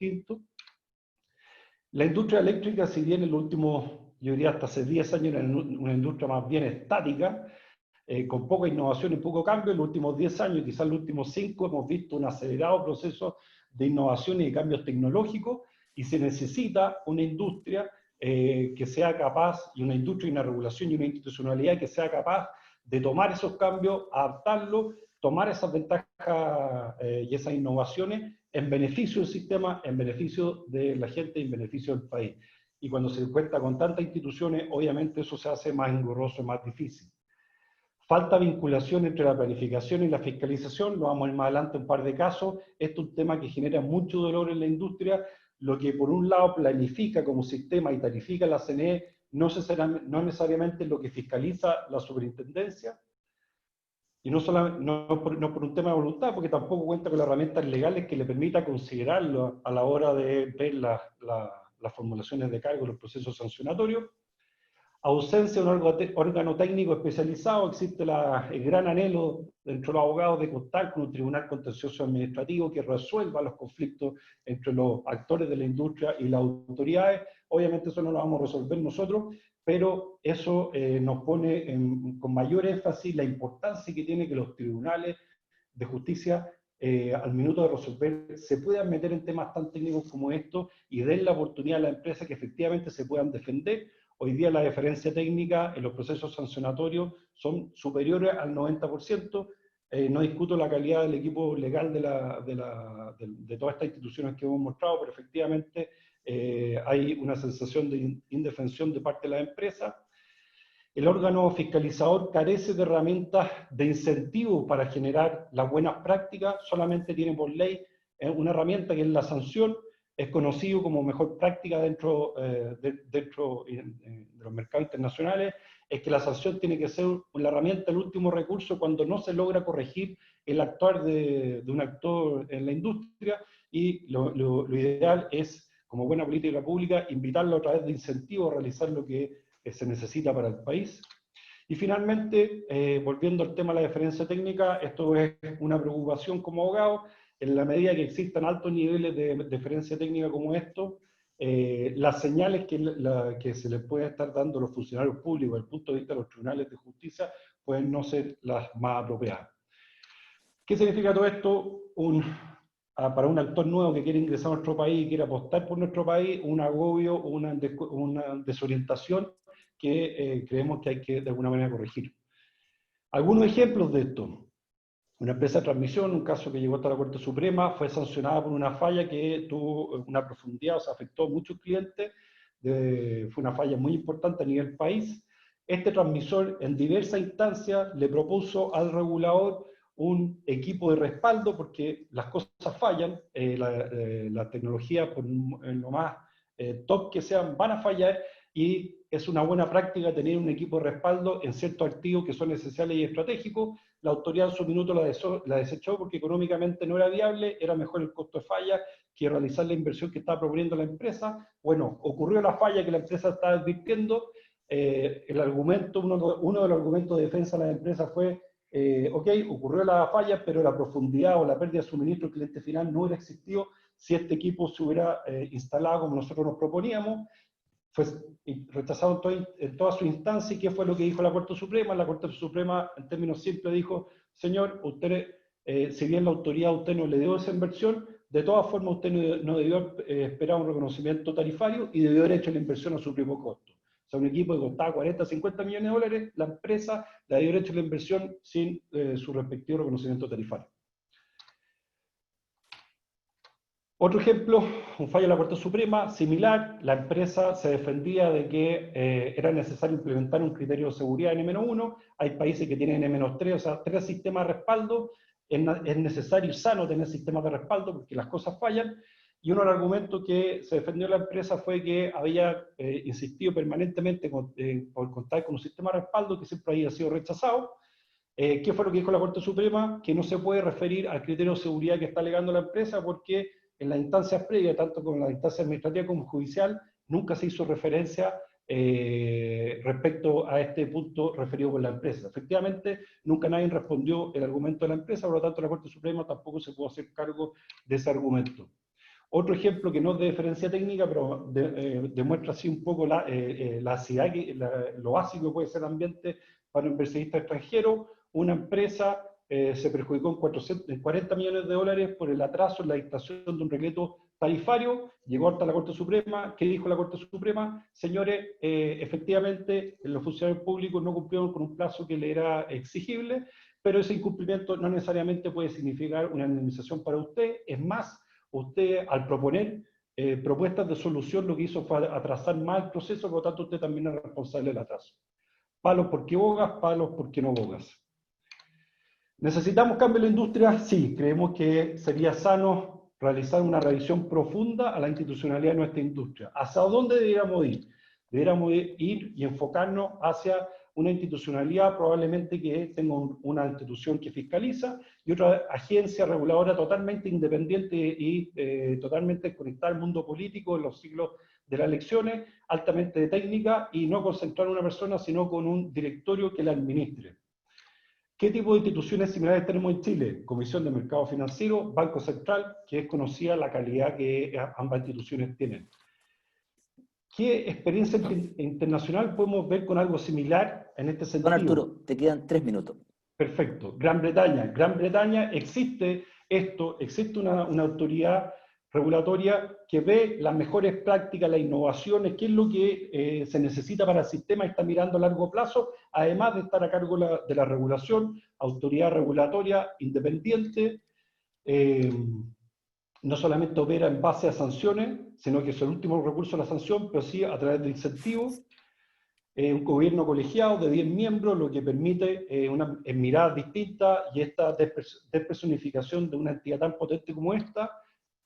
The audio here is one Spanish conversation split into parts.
distinto. La industria eléctrica, si bien en los últimos, yo diría hasta hace 10 años, era una industria más bien estática, con poca innovación y poco cambio, en los últimos 10 años, quizás los últimos 5, hemos visto un acelerado proceso de innovación y de cambios tecnológicos, y se necesita una industria que sea capaz, y una industria y una regulación y una institucionalidad que sea capaz de tomar esos cambios, adaptarlos, tomar esas ventajas y esas innovaciones en beneficio del sistema, en beneficio de la gente y en beneficio del país. Y cuando se cuenta con tantas instituciones, obviamente eso se hace más engorroso y más difícil. Falta vinculación entre la planificación y la fiscalización, lo vamos a ir más adelante un par de casos. Esto es un tema que genera mucho dolor en la industria, lo que por un lado planifica como sistema y tarifica la CNE, no necesariamente es lo que fiscaliza la superintendencia, y no por un tema de voluntad, porque tampoco cuenta con las herramientas legales que le permita considerarlo a la hora de ver las formulaciones de cargo, los procesos sancionatorios. Ausencia de un órgano técnico especializado, existe el gran anhelo dentro de los abogados de contar con un tribunal contencioso administrativo que resuelva los conflictos entre los actores de la industria y las autoridades. Obviamente eso no lo vamos a resolver nosotros, pero eso nos pone con mayor énfasis la importancia que tiene que los tribunales de justicia al minuto de resolver se puedan meter en temas tan técnicos como estos y den la oportunidad a la empresa que efectivamente se puedan defender. Hoy día la deferencia técnica en los procesos sancionatorios son superiores al 90%. No discuto la calidad del equipo legal de todas estas instituciones que hemos mostrado, pero efectivamente hay una sensación de indefensión de parte de la empresa. El órgano fiscalizador carece de herramientas de incentivo para generar las buenas prácticas, solamente tiene por ley una herramienta que es la sanción, es conocido como mejor práctica dentro de los mercados internacionales, es que la sanción tiene que ser la herramienta del último recurso cuando no se logra corregir el actuar de un actor en la industria, y lo ideal es, como buena política pública, invitarlo a través de incentivos a realizar lo que se necesita para el país. Y finalmente, volviendo al tema de la deferencia técnica, esto es una preocupación como abogado. En la medida que existan altos niveles de deferencia técnica como esto, las señales que se les puede estar dando a los funcionarios públicos desde el punto de vista de los tribunales de justicia pueden no ser las más apropiadas. ¿Qué significa todo esto? Para un actor nuevo que quiere ingresar a nuestro país y quiere apostar por nuestro país, un agobio, una desorientación que creemos que hay que de alguna manera corregir. Algunos ejemplos de esto. Una empresa de transmisión, un caso que llegó hasta la Corte Suprema, fue sancionada por una falla que tuvo una profundidad, o sea, afectó a muchos clientes, fue una falla muy importante a nivel país. Este transmisor en diversas instancias le propuso al regulador un equipo de respaldo, porque las cosas fallan, la tecnología, por lo más top que sean, van a fallar, y es una buena práctica tener un equipo de respaldo en ciertos activos que son esenciales y estratégicos. La autoridad en su minuto la desechó porque económicamente no era viable, era mejor el costo de falla que realizar la inversión que estaba proponiendo la empresa. Bueno, ocurrió la falla que la empresa estaba advirtiendo. El argumento, uno de los argumentos de defensa de la empresa fue, ok, ocurrió la falla, pero la profundidad o la pérdida de suministro al cliente final no hubiera existido si este equipo se hubiera instalado como nosotros nos proponíamos. Fue rechazado en toda su instancia. ¿Y qué fue lo que dijo la Corte Suprema? La Corte Suprema, en términos simples, dijo: señor, usted, si bien la autoridad a usted no le dio esa inversión, de todas formas usted no debió esperar un reconocimiento tarifario y debió haber hecho la inversión a su primo costo. O sea, un equipo que costaba 40, 50 millones de dólares, la empresa le debió haber hecho la inversión sin su respectivo reconocimiento tarifario. Otro ejemplo, un fallo de la Corte Suprema, similar. La empresa se defendía de que era necesario implementar un criterio de seguridad en N-1, hay países que tienen N-3, o sea, 3 sistemas de respaldo, es necesario y sano tener sistemas de respaldo porque las cosas fallan, y uno de los argumentos que se defendió la empresa fue que había insistido permanentemente por contar con un sistema de respaldo que siempre había sido rechazado. ¿Qué fue lo que dijo la Corte Suprema? Que no se puede referir al criterio de seguridad que está alegando la empresa porque en las instancias previas, tanto con la instancia administrativa como judicial, nunca se hizo referencia respecto a este punto referido por la empresa. Efectivamente, nunca nadie respondió el argumento de la empresa, por lo tanto la Corte Suprema tampoco se pudo hacer cargo de ese argumento. Otro ejemplo que no es de diferencia técnica, pero demuestra así un poco la acidez, lo básico que puede ser el ambiente para un inversionista extranjero. Una empresa se perjudicó en 40 millones de dólares por el atraso en la dictación de un decreto tarifario, llegó hasta la Corte Suprema. ¿Qué dijo la Corte Suprema? Señores, efectivamente los funcionarios públicos no cumplieron con un plazo que le era exigible, pero ese incumplimiento no necesariamente puede significar una indemnización para usted. Es más, usted al proponer propuestas de solución lo que hizo fue atrasar más el proceso, por lo tanto usted también es responsable del atraso. Palos porque bogas, palos porque no bogas. ¿Necesitamos cambio en la industria? Sí, creemos que sería sano realizar una revisión profunda a la institucionalidad de nuestra industria. ¿Hacia dónde deberíamos ir? Deberíamos ir y enfocarnos hacia una institucionalidad probablemente que tenga una institución que fiscaliza y otra agencia reguladora totalmente independiente y totalmente conectada al mundo político en los siglos de las elecciones, altamente técnica y no concentrar en una persona, sino con un directorio que la administre. ¿Qué tipo de instituciones similares tenemos en Chile? Comisión de Mercado Financiero, Banco Central, que es conocida la calidad que ambas instituciones tienen. ¿Qué experiencia internacional podemos ver con algo similar en este sentido? Don Arturo, te quedan 3 minutos. Perfecto. Gran Bretaña. Gran Bretaña existe una autoridad regulatoria que ve las mejores prácticas, las innovaciones, qué es lo que se necesita para el sistema y está mirando a largo plazo, además de estar a cargo de la regulación, autoridad regulatoria independiente, no solamente opera en base a sanciones, sino que es el último recurso a la sanción, pero sí a través de incentivos. Un gobierno colegiado de 10 miembros, lo que permite una mirada distinta, y esta despersonificación de una entidad tan potente como esta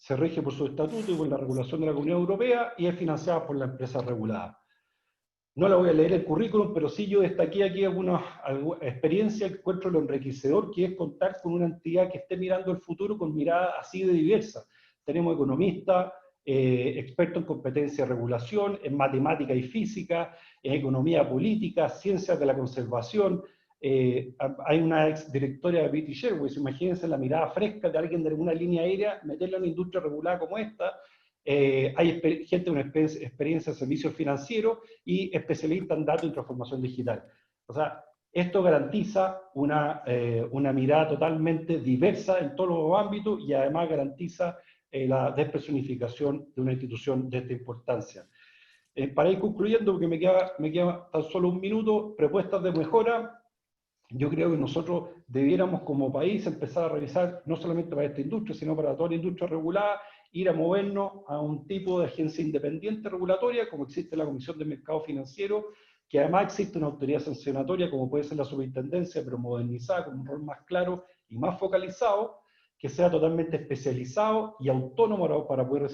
se rige por su estatuto y por la regulación de la Comunidad Europea y es financiada por la empresa regulada. No la voy a leer el currículum, pero sí yo destaqué aquí alguna experiencia que encuentro lo enriquecedor, que es contar con una entidad que esté mirando el futuro con mirada así de diversa. Tenemos economistas, expertos en competencia y regulación, en matemática y física, en economía política, ciencias de la conservación. Hay una ex directora de British Airways, imagínense la mirada fresca de alguien de alguna línea aérea, meterla en una industria regulada como esta. Hay gente con experiencia en servicios financieros y especialistas en datos y transformación digital. O sea, esto garantiza una mirada totalmente diversa en todos los ámbitos y además garantiza la despersonificación de una institución de esta importancia. Para ir concluyendo, porque me queda tan solo un minuto, propuestas de mejora. Yo creo que nosotros debiéramos como país empezar a revisar, no solamente para esta industria, sino para toda la industria regulada, ir a movernos a un tipo de agencia independiente regulatoria, como existe la Comisión de Mercado Financiero, que además existe una autoridad sancionatoria, como puede ser la superintendencia, pero modernizada, con un rol más claro y más focalizado, que sea totalmente especializado y autónomo para poder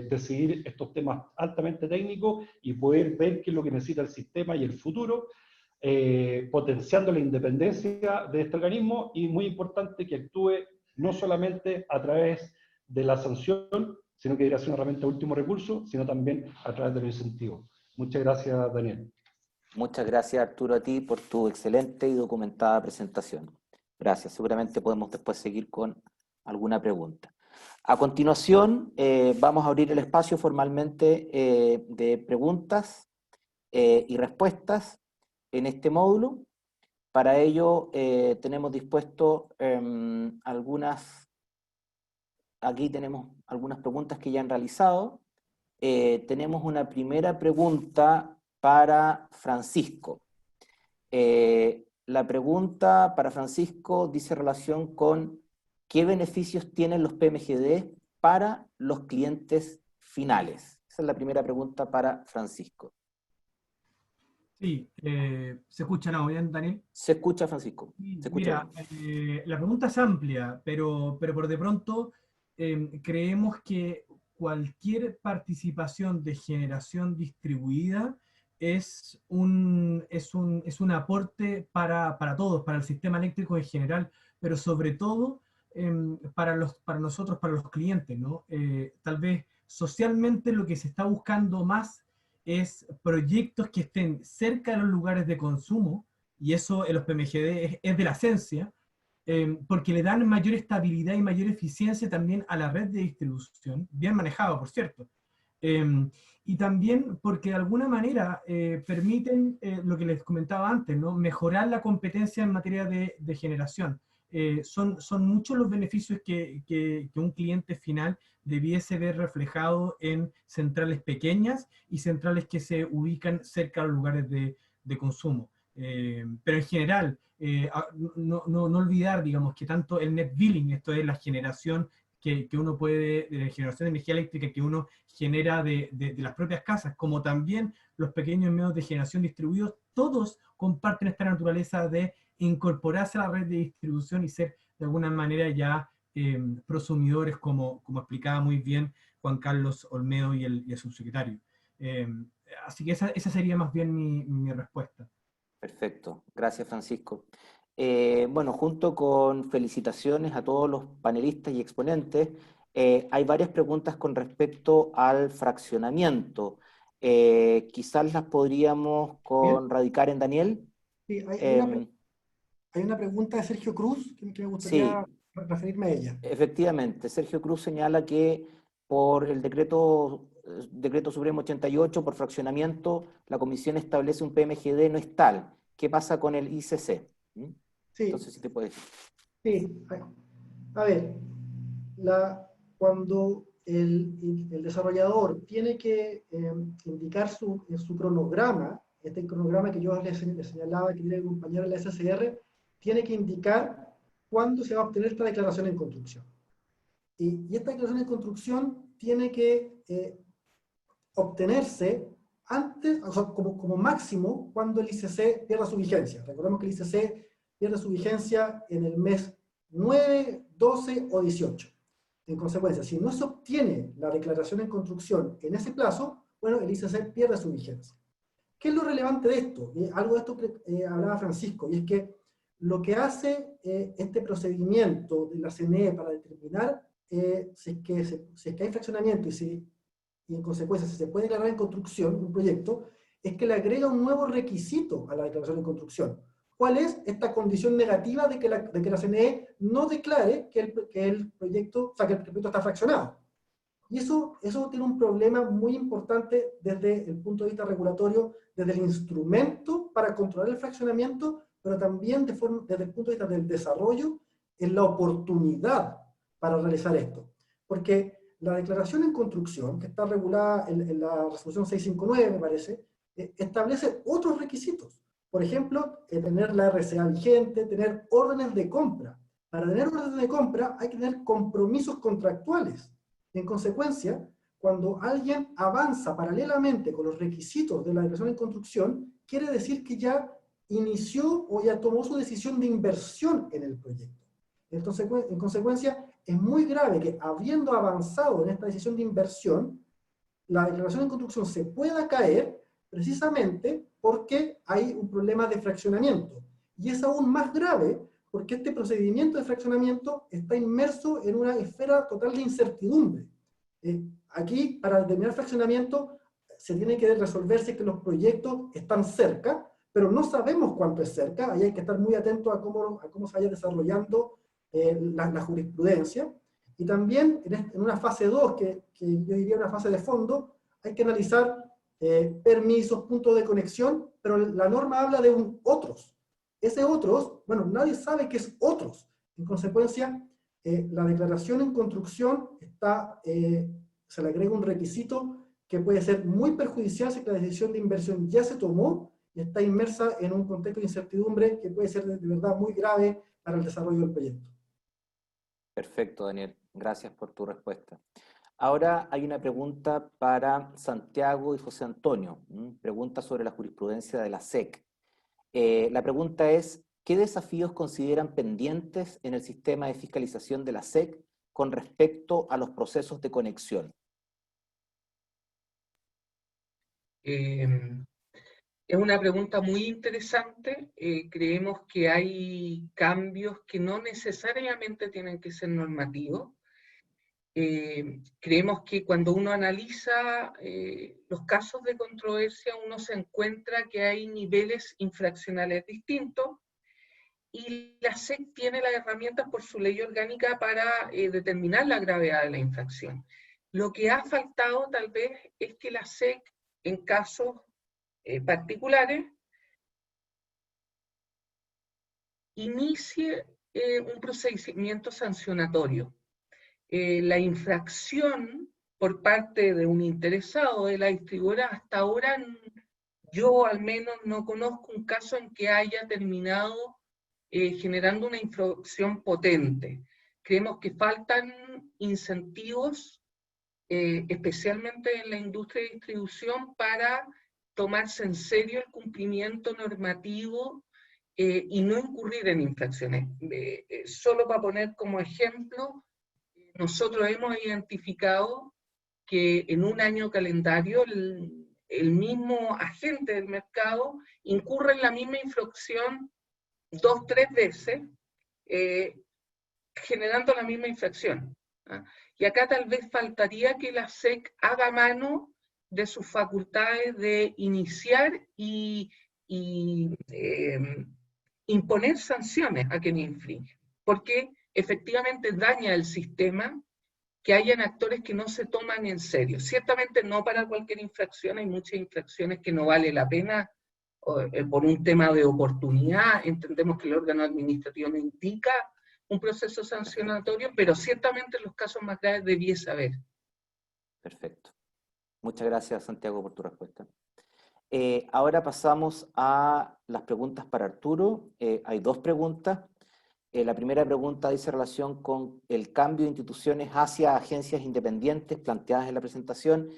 decidir estos temas altamente técnicos y poder ver qué es lo que necesita el sistema y el futuro, potenciando la independencia de este organismo y, muy importante, que actúe no solamente a través de la sanción, sino que debería ser una herramienta de último recurso, sino también a través de los incentivos. Muchas gracias, Daniel. Muchas gracias, Arturo, a ti por tu excelente y documentada presentación. Gracias. Seguramente podemos después seguir con alguna pregunta. A continuación, vamos a abrir el espacio formalmente de preguntas y respuestas en este módulo. Para ello, tenemos dispuesto aquí tenemos algunas preguntas que ya han realizado. Tenemos una primera pregunta para Francisco. La pregunta para Francisco dice relación con ¿qué beneficios tienen los PMGD para los clientes finales? Esa es la primera pregunta para Francisco. Sí, ¿se escucha bien, Daniel? Se escucha, Francisco. Se escucha. Mira, la pregunta es amplia, pero por de pronto creemos que cualquier participación de generación distribuida es un aporte para todos, para el sistema eléctrico en general, pero sobre todo para nosotros, para los clientes, ¿no? Tal vez socialmente lo que se está buscando más es proyectos que estén cerca de los lugares de consumo, y eso en los PMGD es de la esencia, porque le dan mayor estabilidad y mayor eficiencia también a la red de distribución, bien manejado, por cierto. Y también porque de alguna manera permiten, lo que les comentaba antes, ¿no? Mejorar la competencia en materia de generación. Son muchos los beneficios que un cliente final debiese ver reflejado en centrales pequeñas y centrales que se ubican cerca de los lugares de consumo. Pero en general, no olvidar, digamos, que tanto el net billing, esto es la generación que uno puede, de generación de energía eléctrica que uno genera de las propias casas, como también los pequeños medios de generación distribuidos, todos comparten esta naturaleza de incorporarse a la red de distribución y ser de alguna manera ya prosumidores, como explicaba muy bien Juan Carlos Olmedo y el subsecretario. Así que esa sería más bien mi respuesta. Perfecto, gracias Francisco. Bueno, junto con felicitaciones a todos los panelistas y exponentes, hay varias preguntas con respecto al fraccionamiento. Quizás las podríamos radicar en Daniel. Sí, hay una pregunta de Sergio Cruz que me gustaría Sí, referirme a ella. efectivamente, Sergio Cruz señala que por el decreto Supremo 88, por fraccionamiento, la Comisión establece un PMGD no es tal. ¿Qué pasa con el ICC? Sí, Entonces, sí te puedes decir. sí. A ver, cuando el desarrollador tiene que indicar en su cronograma, este cronograma que yo les señalaba que tiene que acompañar a la SCR, tiene que indicar cuándo se va a obtener esta declaración en construcción. Y esta declaración en construcción tiene que obtenerse antes, o sea, como máximo, cuando el ICC pierda su vigencia. Recordemos que el ICC pierde su vigencia en el mes 9, 12 o 18. En consecuencia, si no se obtiene la declaración en construcción en ese plazo, bueno, el ICC pierde su vigencia. ¿Qué es lo relevante de esto? Algo de esto que hablaba Francisco, y es que lo que hace este procedimiento de la CNE para determinar si es que hay fraccionamiento y en consecuencia si se puede declarar en construcción un proyecto, es que le agrega un nuevo requisito a la declaración en construcción. ¿Cuál es esta condición negativa de que la CNE no declare que el proyecto, o sea, que el proyecto está fraccionado? Y eso tiene un problema muy importante desde el punto de vista regulatorio, desde el instrumento para controlar el fraccionamiento, pero también desde el punto de vista del desarrollo, en la oportunidad para realizar esto. Porque la declaración en construcción, que está regulada en la resolución 659, me parece, establece otros requisitos. Por ejemplo, tener la RCA vigente, tener órdenes de compra. Para tener órdenes de compra hay que tener compromisos contractuales. En consecuencia, cuando alguien avanza paralelamente con los requisitos de la declaración en construcción, quiere decir que ya inició o ya tomó su decisión de inversión en el proyecto. Entonces, en consecuencia, es muy grave que, habiendo avanzado en esta decisión de inversión, la declaración en construcción se pueda caer precisamente porque hay un problema de fraccionamiento. Y es aún más grave porque este procedimiento de fraccionamiento está inmerso en una esfera total de incertidumbre. Aquí, para determinar fraccionamiento, se tiene que resolver si es que los proyectos están cerca, pero no sabemos cuánto es cerca. Ahí hay que estar muy atento a cómo se vaya desarrollando la jurisprudencia. Y también en una fase 2, que yo diría una fase de fondo, hay que analizar permisos, puntos de conexión, pero la norma habla de un otros. Ese otros, bueno, nadie sabe qué es otros. En consecuencia, la declaración en construcción se le agrega un requisito que puede ser muy perjudicial si la decisión de inversión ya se tomó y está inmersa en un contexto de incertidumbre que puede ser de verdad muy grave para el desarrollo del proyecto. Perfecto, Daniel. Gracias por tu respuesta. Ahora hay una pregunta para Santiago y José Antonio. Pregunta sobre la jurisprudencia de la SEC. La pregunta es, ¿qué desafíos consideran pendientes en el sistema de fiscalización de la SEC con respecto a los procesos de conexión? Es una pregunta muy interesante. Creemos que hay cambios que no necesariamente tienen que ser normativos. Creemos que cuando uno analiza los casos de controversia, uno se encuentra que hay niveles infraccionales distintos y la SEC tiene las herramientas por su ley orgánica para determinar la gravedad de la infracción. Lo que ha faltado tal vez es que la SEC, en casos particulares, inicie un procedimiento sancionatorio. La infracción por parte de un interesado de la distribuidora, hasta ahora yo al menos no conozco un caso en que haya terminado generando una infracción potente. Creemos que faltan incentivos, especialmente en la industria de distribución, para tomarse en serio el cumplimiento normativo y no incurrir en infracciones. Solo para poner como ejemplo, nosotros hemos identificado que en un año calendario el mismo agente del mercado incurre en la misma infracción 2, 3 veces, generando la misma infracción. ¿Ah? Y acá tal vez faltaría que la SEC haga mano de sus facultades de iniciar y imponer sanciones a quien infringe, porque efectivamente daña el sistema que hayan actores que no se toman en serio. Ciertamente no para cualquier infracción, hay muchas infracciones que no vale la pena por un tema de oportunidad. Entendemos que el órgano administrativo no indica un proceso sancionatorio, pero ciertamente en los casos más graves debiese haber. Perfecto. Muchas gracias, Santiago, por tu respuesta. Ahora pasamos a las preguntas para Arturo. Hay dos preguntas. La primera pregunta dice relación con el cambio de instituciones hacia agencias independientes planteadas en la presentación.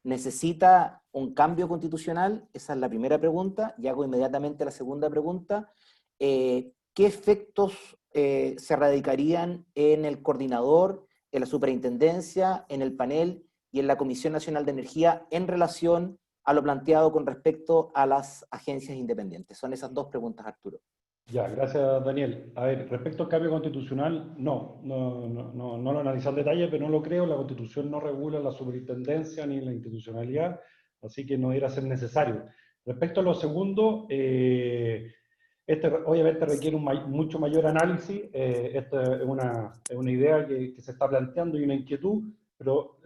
¿Necesita un cambio constitucional? Esa es la primera pregunta. Y hago inmediatamente la segunda pregunta. ¿Qué efectos se radicarían en el coordinador, en la superintendencia, en el panel y en la Comisión Nacional de Energía en relación a lo planteado con respecto a las agencias independientes? Son esas dos preguntas, Arturo. Ya, gracias Daniel. A ver, respecto al cambio constitucional, no lo analicé al detalle, pero no lo creo. La Constitución no regula la superintendencia ni la institucionalidad, así que no debería ser necesario. Respecto a lo segundo, obviamente requiere mucho mayor análisis. Esta es una idea que se está planteando y una inquietud, pero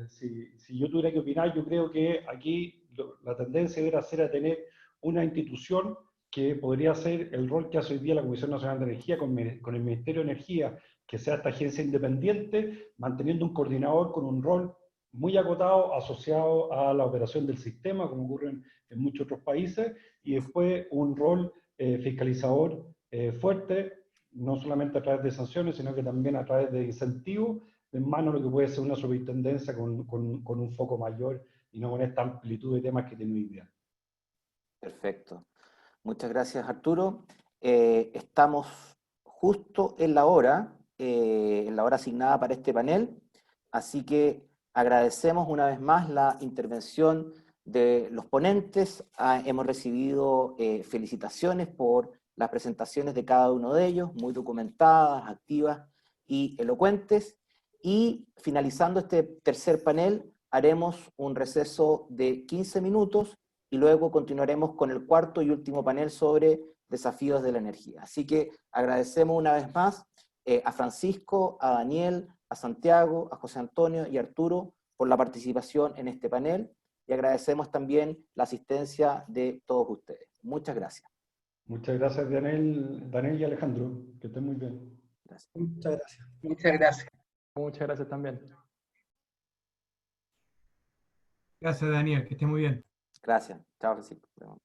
si yo tuviera que opinar, yo creo que aquí la tendencia debería ser a tener una institución que podría ser el rol que hace hoy día la Comisión Nacional de Energía con el Ministerio de Energía, que sea esta agencia independiente, manteniendo un coordinador con un rol muy acotado asociado a la operación del sistema, como ocurre en muchos otros países, y después un rol fiscalizador fuerte, no solamente a través de sanciones, sino que también a través de incentivos, en mano de lo que puede ser una superintendencia con un foco mayor y no con esta amplitud de temas que tiene hoy día. Perfecto. Muchas gracias, Arturo. Estamos justo en la hora asignada para este panel, así que agradecemos una vez más la intervención de los ponentes. Hemos recibido felicitaciones por las presentaciones de cada uno de ellos, muy documentadas, activas y elocuentes. Y finalizando este tercer panel, haremos un receso de 15 minutos y luego continuaremos con el cuarto y último panel sobre desafíos de la energía. Así que agradecemos una vez más a Francisco, a Daniel, a Santiago, a José Antonio y a Arturo por la participación en este panel y agradecemos también la asistencia de todos ustedes. Muchas gracias. Muchas gracias, Daniel y Alejandro. Que estén muy bien. Gracias. Muchas gracias. Muchas gracias. Muchas gracias también. Gracias, Daniel, que esté muy bien. Gracias. Chao, Francisco. Chao.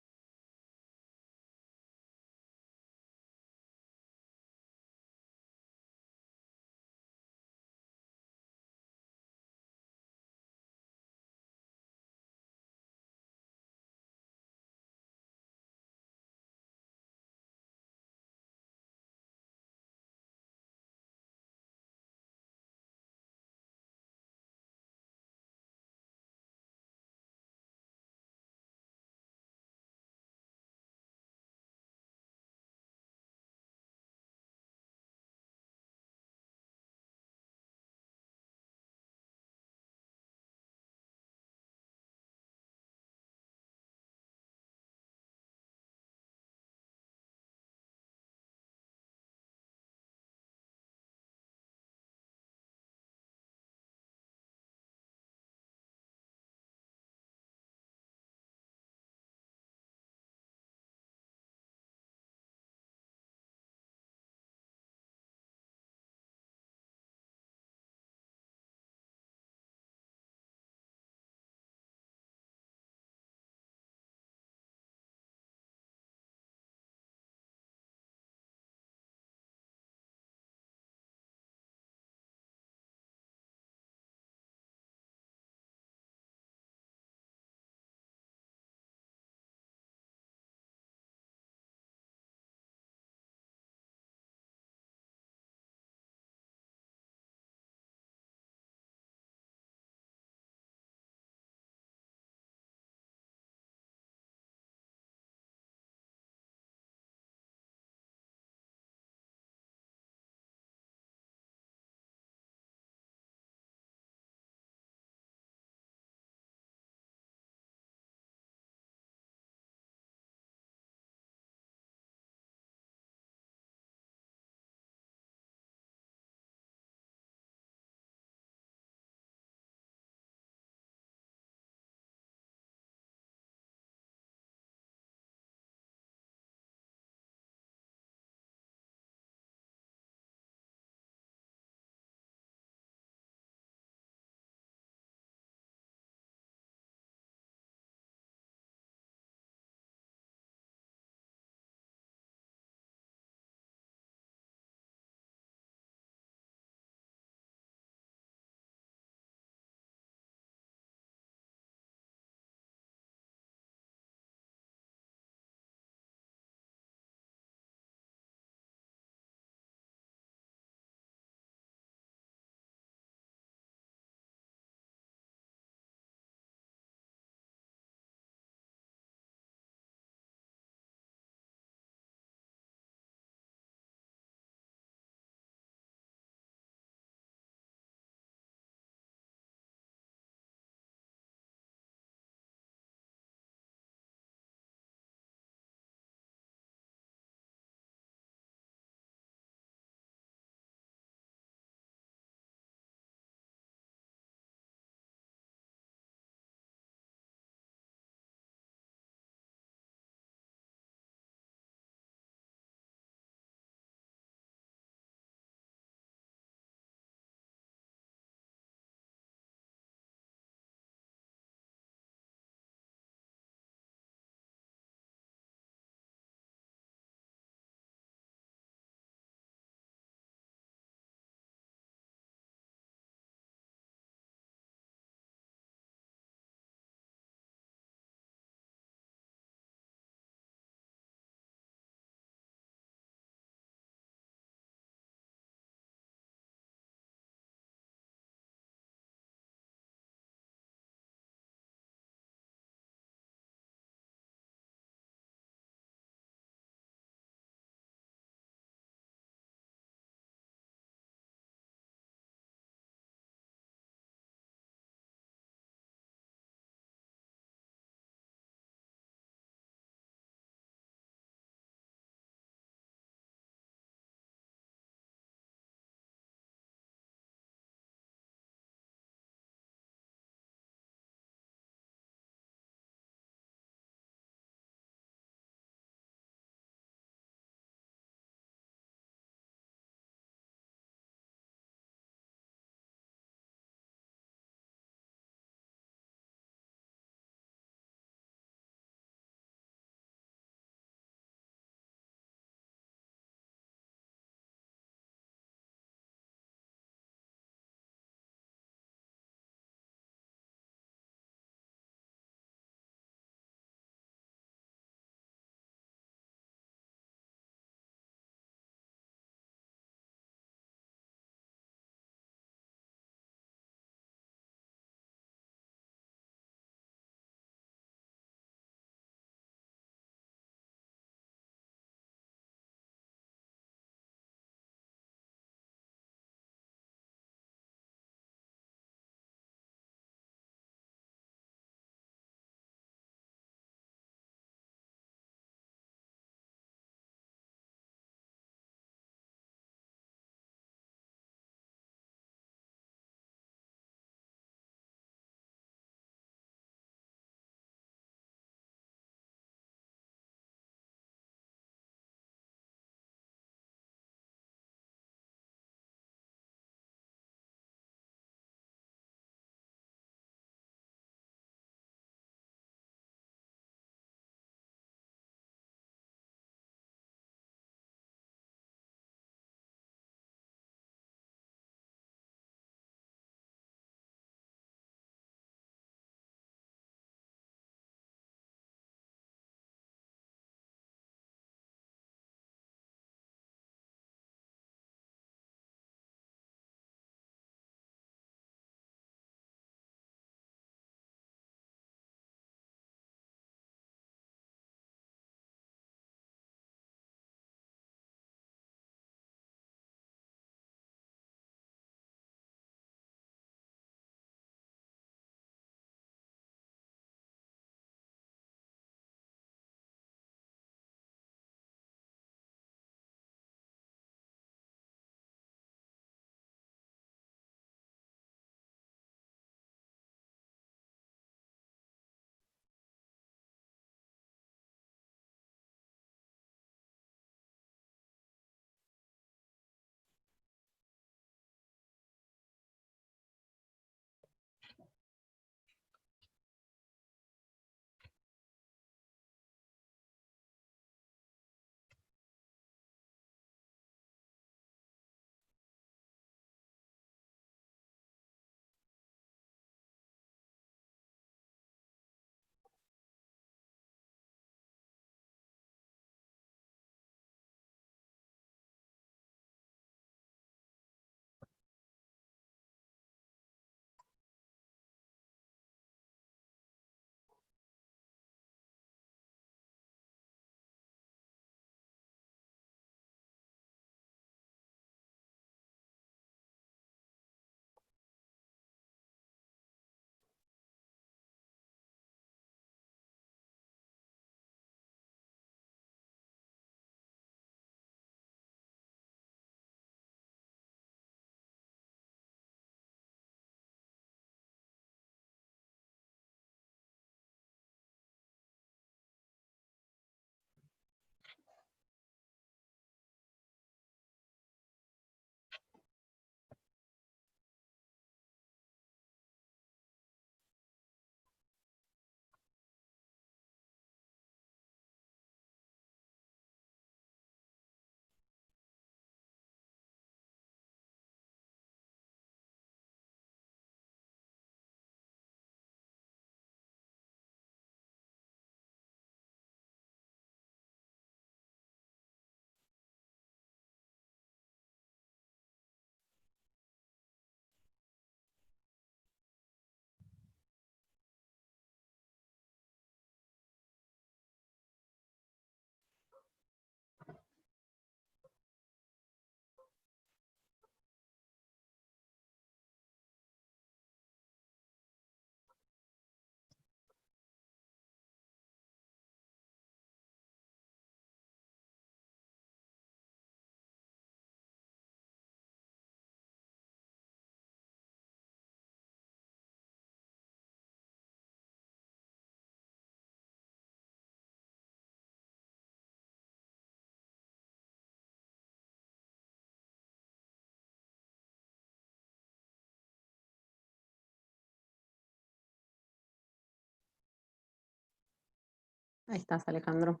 Ahí estás, Alejandro.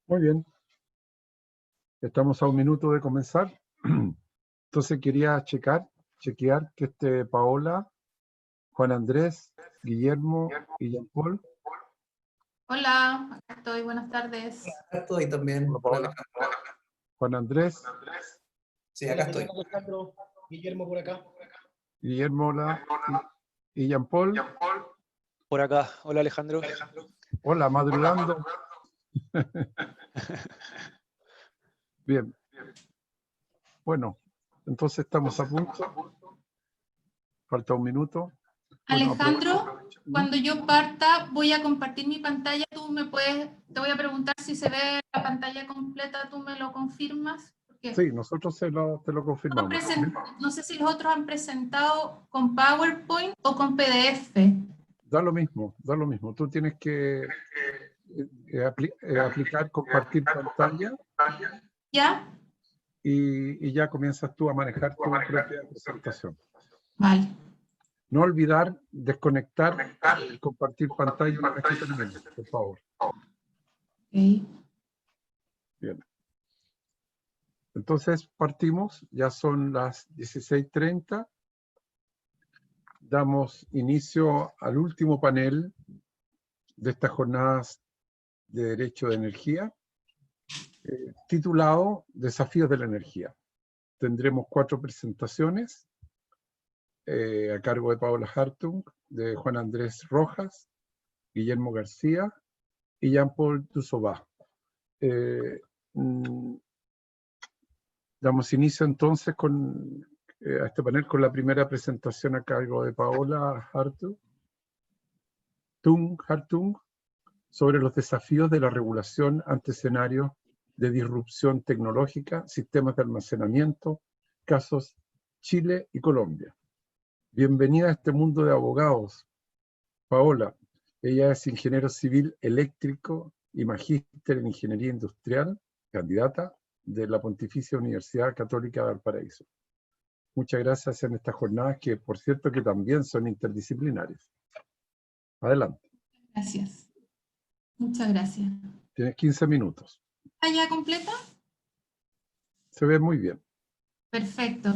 Muy bien. Estamos a un minuto de comenzar. Entonces quería chequear que esté Paola, Juan Andrés, Guillermo y Jean Paul. Hola, acá estoy, buenas tardes. Acá estoy también. Hola, Paola. Juan Andrés. Sí, acá estoy. Alejandro, Guillermo por acá. Guillermo, hola. Y Jean Paul. Por acá. Hola, Alejandro. Hola, madrugando. Bien. Bueno, entonces estamos a punto. Falta un minuto. Bueno, Alejandro, cuando yo parta voy a compartir mi pantalla, te voy a preguntar si se ve la pantalla completa, ¿tú me lo confirmas? Porque sí, nosotros te lo confirmamos. no sé si los otros han presentado con PowerPoint o con PDF. Da lo mismo. Tú tienes que aplicar compartir pantalla. ¿Ya? Y ya comienzas tú a manejar tu propia presentación. Vale. No olvidar desconectar y compartir pantalla una vez que termine, por favor. Okay. Bien. Entonces partimos, ya son las 16:30. Damos inicio al último panel de estas jornadas de Derecho de Energía, titulado Desafíos de la Energía. Tendremos 4 presentaciones a cargo de Paola Hartung, de Juan Andrés Rojas, Guillermo García y Jean-Paul Dussoba. Damos inicio entonces a este panel con la primera presentación a cargo de Paola Hartung sobre los desafíos de la regulación ante escenarios de disrupción tecnológica, sistemas de almacenamiento, casos Chile y Colombia. Bienvenida a este mundo de abogados, Paola. Ella es ingeniero civil eléctrico y magíster en ingeniería industrial, candidata de la Pontificia Universidad Católica de Valparaíso. Muchas gracias en estas jornadas que, por cierto, que también son interdisciplinarias. Adelante. Gracias. Muchas gracias. Tienes 15 minutos. ¿Está ya completa? Se ve muy bien. Perfecto.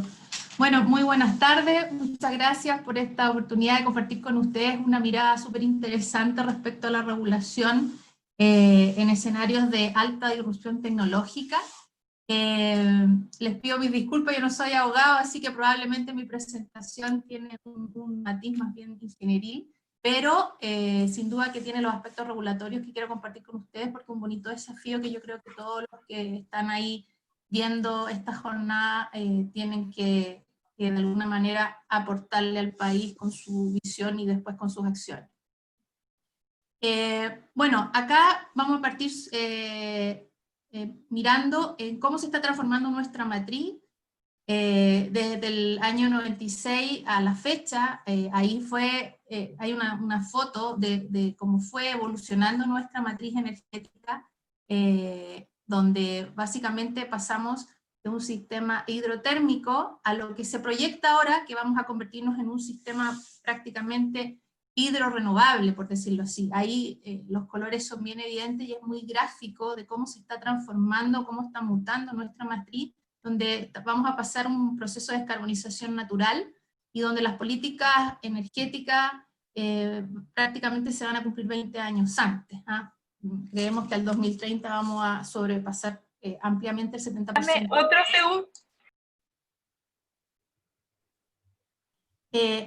Bueno, muy buenas tardes. Muchas gracias por esta oportunidad de compartir con ustedes una mirada súper interesante respecto a la regulación en escenarios de alta disrupción tecnológica. Les pido mis disculpas, yo no soy abogado, así que probablemente mi presentación tiene un matiz más bien ingenieril, pero sin duda que tiene los aspectos regulatorios que quiero compartir con ustedes, porque es un bonito desafío que yo creo que todos los que están ahí viendo esta jornada tienen que de alguna manera aportarle al país con su visión y después con sus acciones. Bueno, acá vamos a partir mirando en cómo se está transformando nuestra matriz desde el año 96 a la fecha. Ahí hay una foto de cómo fue evolucionando nuestra matriz energética, donde básicamente pasamos de un sistema hidrotérmico a lo que se proyecta ahora, que vamos a convertirnos en un sistema prácticamente hidrorenovable, por decirlo así. Ahí los colores son bien evidentes y es muy gráfico de cómo se está transformando, cómo está mutando nuestra matriz, donde vamos a pasar un proceso de descarbonización natural y donde las políticas energéticas prácticamente se van a cumplir 20 años antes. Creemos que al 2030 vamos a sobrepasar ampliamente el 70%. Dame otro segundo.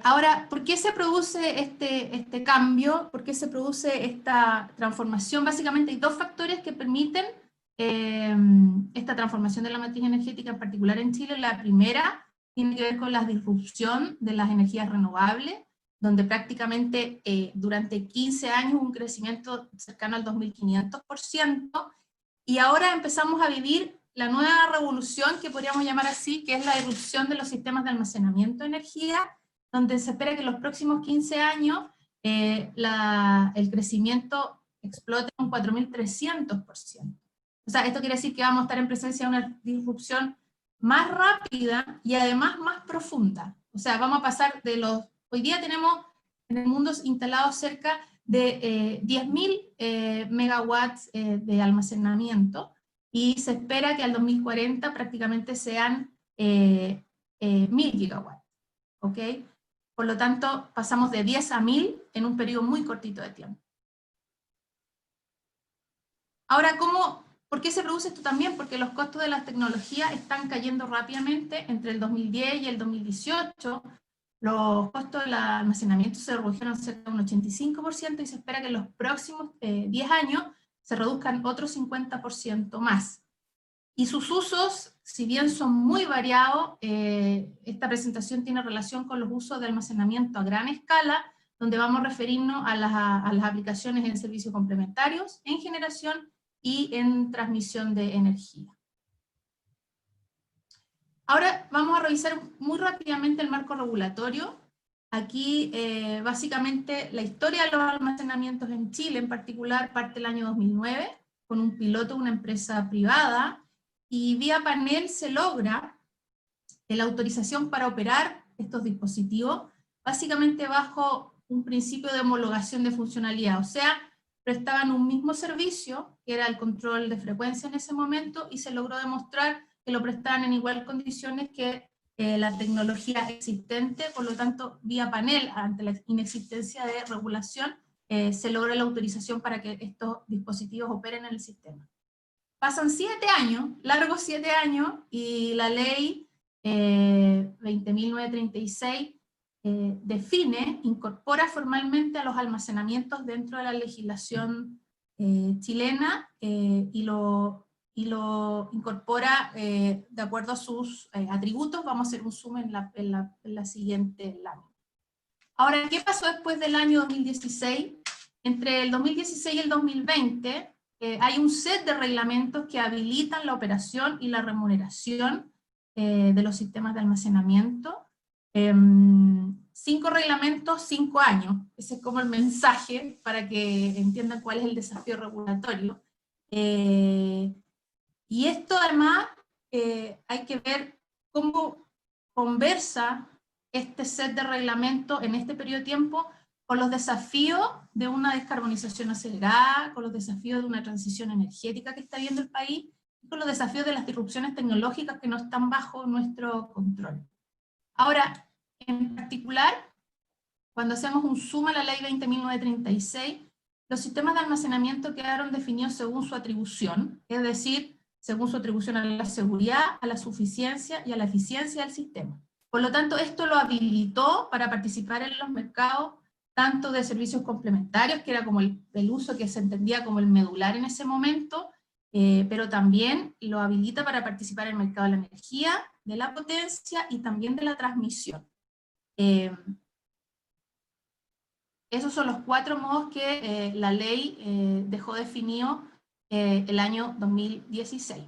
Ahora, ¿por qué se produce este cambio? ¿Por qué se produce esta transformación? Básicamente hay 2 factores que permiten esta transformación de la matriz energética, en particular en Chile. La primera tiene que ver con la disrupción de las energías renovables, donde prácticamente durante 15 años un crecimiento cercano al 2500%, y ahora empezamos a vivir la nueva revolución, que podríamos llamar así, que es la irrupción de los sistemas de almacenamiento de energía, donde se espera que en los próximos 15 años el crecimiento explote un 4300%. O sea, esto quiere decir que vamos a estar en presencia de una disrupción más rápida y además más profunda. O sea, vamos a pasar de hoy día tenemos en el mundo instalados cerca de 10.000 megawatts de almacenamiento, y se espera que al 2040 prácticamente sean 1.000 gigawatts. ¿Ok? Por lo tanto, pasamos de 10 a 1.000 en un periodo muy cortito de tiempo. Ahora, ¿por qué se produce esto también? Porque los costos de las tecnologías están cayendo rápidamente. Entre el 2010 y el 2018, los costos del almacenamiento se redujeron cerca de un 85%, y se espera que en los próximos 10 años se reduzcan otro 50% más. Y sus usos, si bien son muy variados, esta presentación tiene relación con los usos de almacenamiento a gran escala, donde vamos a referirnos a las aplicaciones en servicios complementarios, en generación y en transmisión de energía. Ahora vamos a revisar muy rápidamente el marco regulatorio. Aquí básicamente la historia de los almacenamientos en Chile en particular parte del año 2009, con un piloto de una empresa privada, y vía panel se logra la autorización para operar estos dispositivos, básicamente bajo un principio de homologación de funcionalidad, o sea, prestaban un mismo servicio, que era el control de frecuencia en ese momento, y se logró demostrar que lo prestaban en igual condiciones que la tecnología existente. Por lo tanto, vía panel, ante la inexistencia de regulación, se logra la autorización para que estos dispositivos operen en el sistema. Pasan 7 años, largos 7 años, y la ley 20.936 define, incorpora formalmente a los almacenamientos dentro de la legislación chilena, y lo incorpora de acuerdo a sus atributos. Vamos a hacer un zoom en la siguiente lámina. Ahora, ¿qué pasó después del año 2016? Entre el 2016 y el 2020, hay un set de reglamentos que habilitan la operación y la remuneración de los sistemas de almacenamiento. 5 reglamentos, 5 años. Ese es como el mensaje para que entiendan cuál es el desafío regulatorio. Y esto además hay que ver cómo conversa este set de reglamentos en este periodo de tiempo con los desafíos de una descarbonización acelerada, con los desafíos de una transición energética que está viendo el país, y con los desafíos de las disrupciones tecnológicas que no están bajo nuestro control. Ahora, en particular, cuando hacemos un zoom a la ley 20.936, los sistemas de almacenamiento quedaron definidos según su atribución, es decir, según su atribución a la seguridad, a la suficiencia y a la eficiencia del sistema. Por lo tanto, esto lo habilitó para participar en los mercados tanto de servicios complementarios, que era como el uso que se entendía como el medular en ese momento, pero también lo habilita para participar en el mercado de la energía, de la potencia y también de la transmisión. Esos son los 4 modos que la ley dejó definido el año 2016.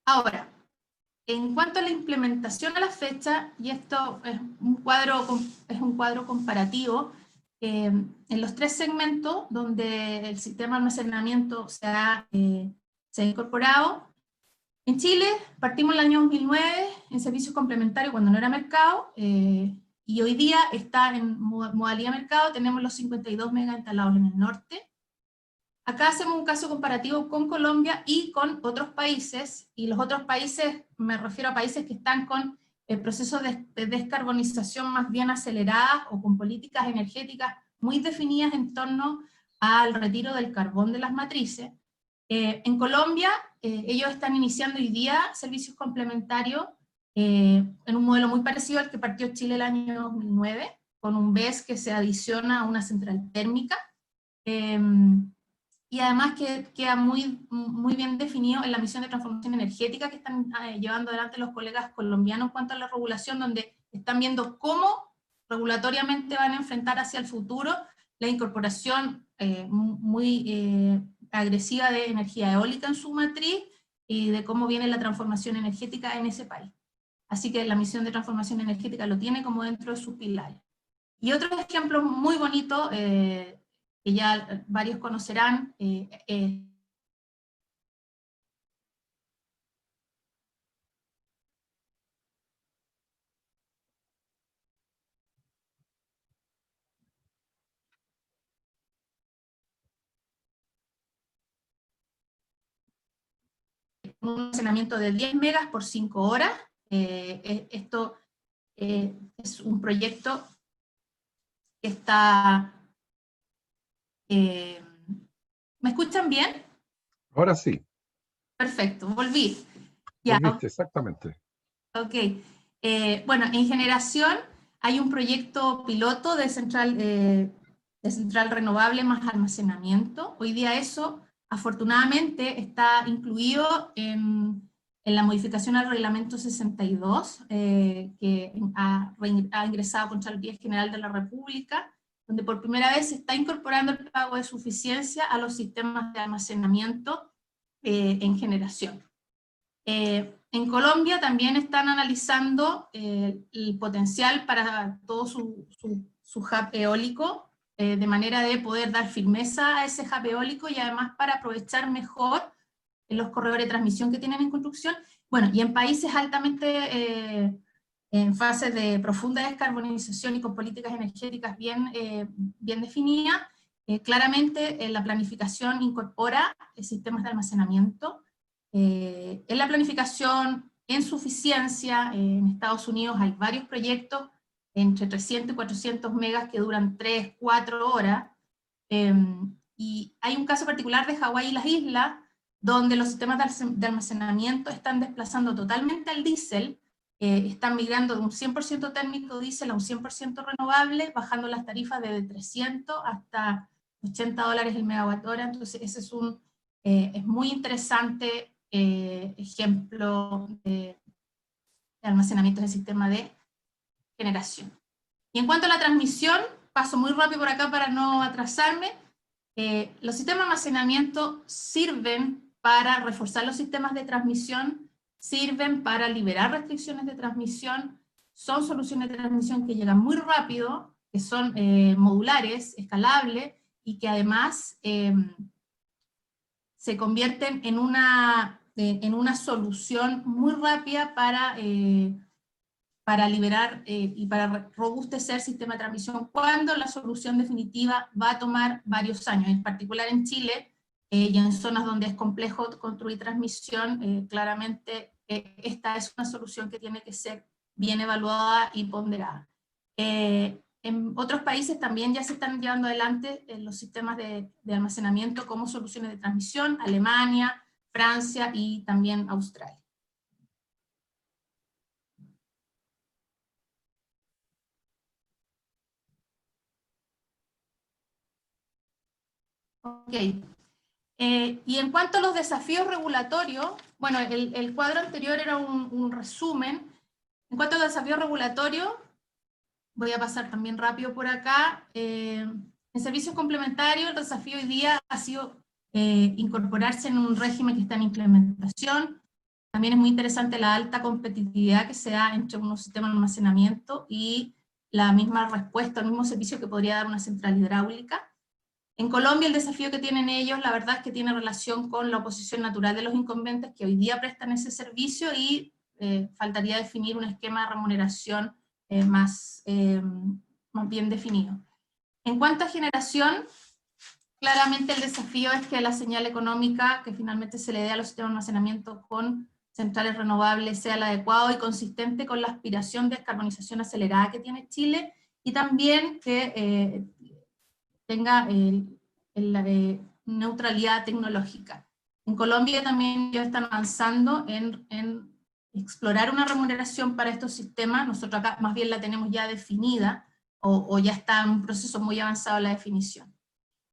Ahora, en cuanto a la implementación a la fecha, y esto es un cuadro comparativo, en los 3 segmentos donde el sistema de almacenamiento se ha incorporado, en Chile partimos el año 2009 en servicios complementarios cuando no era mercado, y hoy día está en modalidad mercado. Tenemos los 52 megas instalados en el norte. Acá hacemos un caso comparativo con Colombia y con otros países, y los otros países, me refiero a países que están con procesos de descarbonización más bien aceleradas o con políticas energéticas muy definidas en torno al retiro del carbón de las matrices. En Colombia, ellos están iniciando hoy día servicios complementarios en un modelo muy parecido al que partió Chile el año 2009, con un BESS que se adiciona a una central térmica, y además que queda muy bien definido en la misión de transformación energética que están llevando adelante los colegas colombianos en cuanto a la regulación, donde están viendo cómo regulatoriamente van a enfrentar hacia el futuro la incorporación muy agresiva de energía eólica en su matriz, y de cómo viene la transformación energética en ese país. Así que la misión de transformación energética lo tiene como dentro de sus pilares. Y otro ejemplo muy bonito, que ya varios conocerán, un almacenamiento de 10 megas por 5 horas. Esto es un proyecto que está... ¿me escuchan bien? Ahora sí, Perfecto, volví. Ya, volviste, exactamente. ok. Bueno, en generación hay un proyecto piloto de central renovable más almacenamiento. Hoy día eso, afortunadamente, está incluido en la modificación al reglamento 62, que ha ingresado Contraloría General de la República, donde por primera vez se está incorporando el pago de suficiencia a los sistemas de almacenamiento en generación. En Colombia también están analizando el potencial para todo su hub eólico, de manera de poder dar firmeza a ese hub eólico y además para aprovechar mejor los corredores de transmisión que tienen en construcción. Bueno, y en países altamente en fase de profunda descarbonización y con políticas energéticas bien definidas, claramente la planificación incorpora sistemas de almacenamiento. En la planificación, en suficiencia, en Estados Unidos hay varios proyectos entre 300 y 400 megas que duran 3, 4 horas, y hay un caso particular de Hawái y las islas, donde los sistemas de almacenamiento están desplazando totalmente al diésel, están migrando de un 100% térmico diésel a un 100% renovable, bajando las tarifas de 300 hasta $80 el megawatt hora. Entonces ese es muy interesante ejemplo de almacenamiento del sistema de generación. Y en cuanto a la transmisión, paso muy rápido por acá para no atrasarme. Los sistemas de almacenamiento sirven para reforzar los sistemas de transmisión, sirven para liberar restricciones de transmisión, son soluciones de transmisión que llegan muy rápido, que son modulares, escalables, y que además se convierten en una solución muy rápida para liberar y para robustecer el sistema de transmisión, cuando la solución definitiva va a tomar varios años, en particular en Chile, y en zonas donde es complejo construir transmisión, claramente esta es una solución que tiene que ser bien evaluada y ponderada. En otros países también ya se están llevando adelante los sistemas de almacenamiento como soluciones de transmisión, Alemania, Francia y también Australia. Ok. Y en cuanto a los desafíos regulatorios, bueno, el cuadro anterior era un resumen. En cuanto a los desafíos regulatorios, voy a pasar también rápido por acá. En servicios complementarios, el desafío hoy día ha sido incorporarse en un régimen que está en implementación. También es muy interesante la alta competitividad que se da entre unos sistemas de almacenamiento y la misma respuesta, el mismo servicio que podría dar una central hidráulica. En Colombia el desafío que tienen ellos, la verdad es que tiene relación con la oposición natural de los incumbentes que hoy día prestan ese servicio, y faltaría definir un esquema de remuneración más bien definido. En cuanto a generación, claramente el desafío es que la señal económica que finalmente se le dé a los sistemas de almacenamiento con centrales renovables sea la adecuada y consistente con la aspiración de descarbonización acelerada que tiene Chile, y también que tenga la neutralidad tecnológica. En Colombia también ya están avanzando en explorar una remuneración para estos sistemas. Nosotros acá más bien la tenemos ya definida, o ya está en un proceso muy avanzado la definición.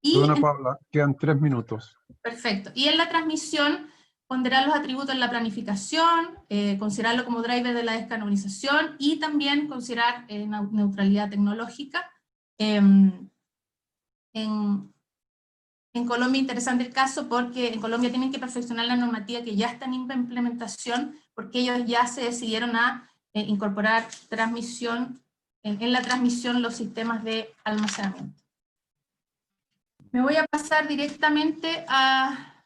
Dona Paula, quedan 3 minutos. Perfecto. Y en la transmisión, ponderar los atributos en la planificación, considerarlo como driver de la descarbonización, y también considerar neutralidad tecnológica. En Colombia interesante el caso, porque en Colombia tienen que perfeccionar la normativa que ya está en implementación, porque ellos ya se decidieron a incorporar transmisión, en la transmisión los sistemas de almacenamiento. Me voy a pasar directamente a